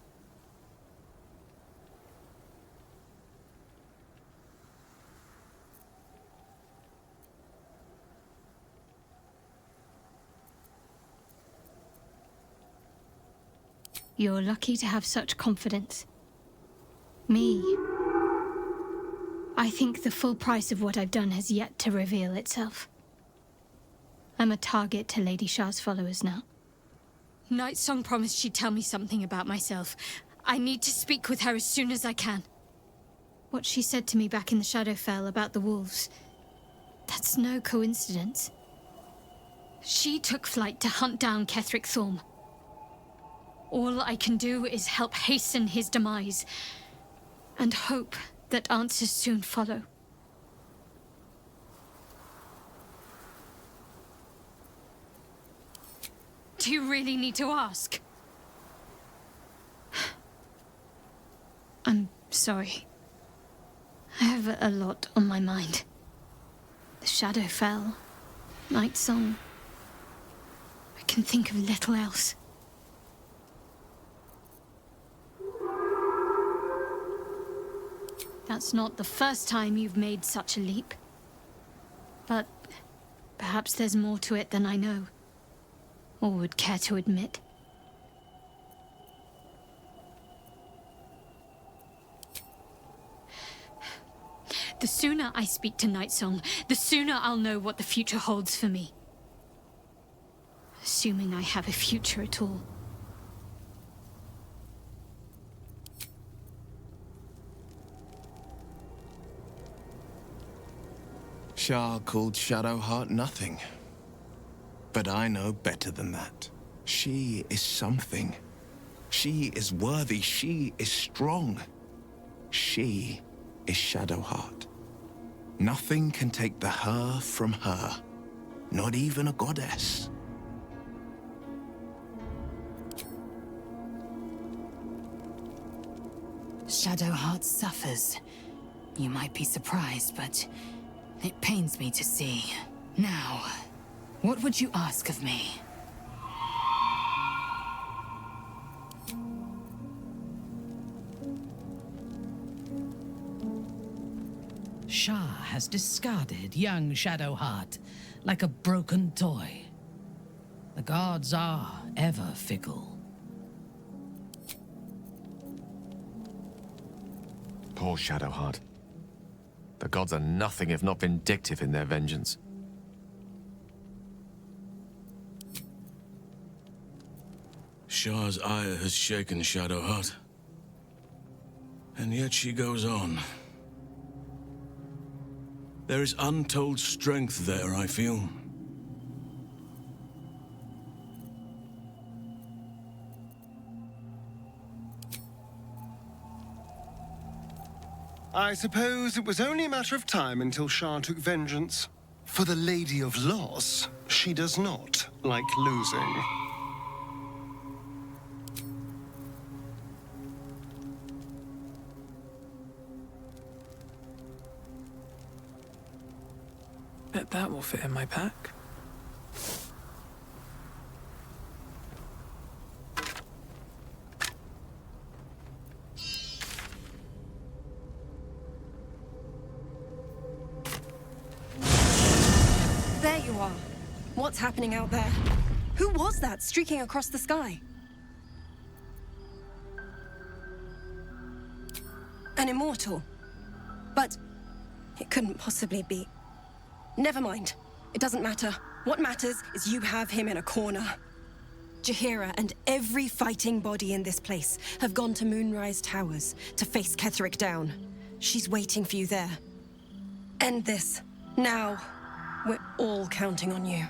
You're lucky to have such confidence. Me. I think the full price of what I've done has yet to reveal itself. I'm a target to Lady Shah's followers now. Nightsong promised she'd tell me something about myself. I need to speak with her as soon as I can. What she said to me back in the Shadowfell about the wolves, that's no coincidence. She took flight to hunt down Ketheric Thorm. All I can do is help hasten his demise, and hope that answers soon follow. Do you really need to ask? I'm sorry. I have a lot on my mind. The Shadowfell, Nightsong. I can think of little else. That's not the first time you've made such a leap. But perhaps there's more to it than I know, or would care to admit. The sooner I speak to Nightsong, the sooner I'll know what the future holds for me. Assuming I have a future at all. Shah called Shadowheart nothing. But I know better than that. She is something. She is worthy. She is strong. She is Shadowheart. Nothing can take the her from her. Not even a goddess. Shadowheart suffers. You might be surprised, but it pains me to see. Now, what would you ask of me? Shah has discarded young Shadowheart like a broken toy. The gods are ever fickle. Poor Shadowheart. The gods are nothing if not vindictive in their vengeance. Shah's ire has shaken Shadowheart. And yet she goes on. There is untold strength there, I feel. I suppose it was only a matter of time until Shah took vengeance. For the Lady of Loss, She does not like losing. Bet that will fit in my pack. There you are. What's happening out there? Who was that streaking across the sky? An immortal. But it couldn't possibly be. Never mind. It doesn't matter. What matters is you have him in a corner. Jaheira and every fighting body in this place have gone to Moonrise Towers to face Ketheric down. She's waiting for you there. End this. Now. We're all counting on you.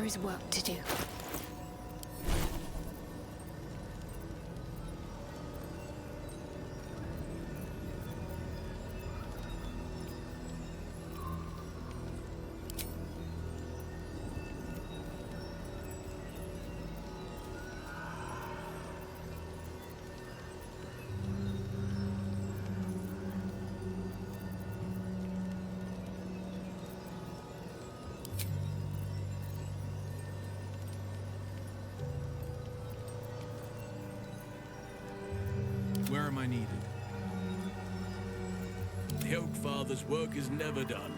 is work to do. Where am I needed? The Oak Father's work is never done.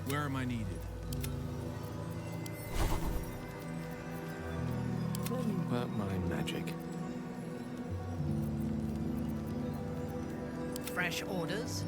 Where am I needed? Work my magic. Fresh orders?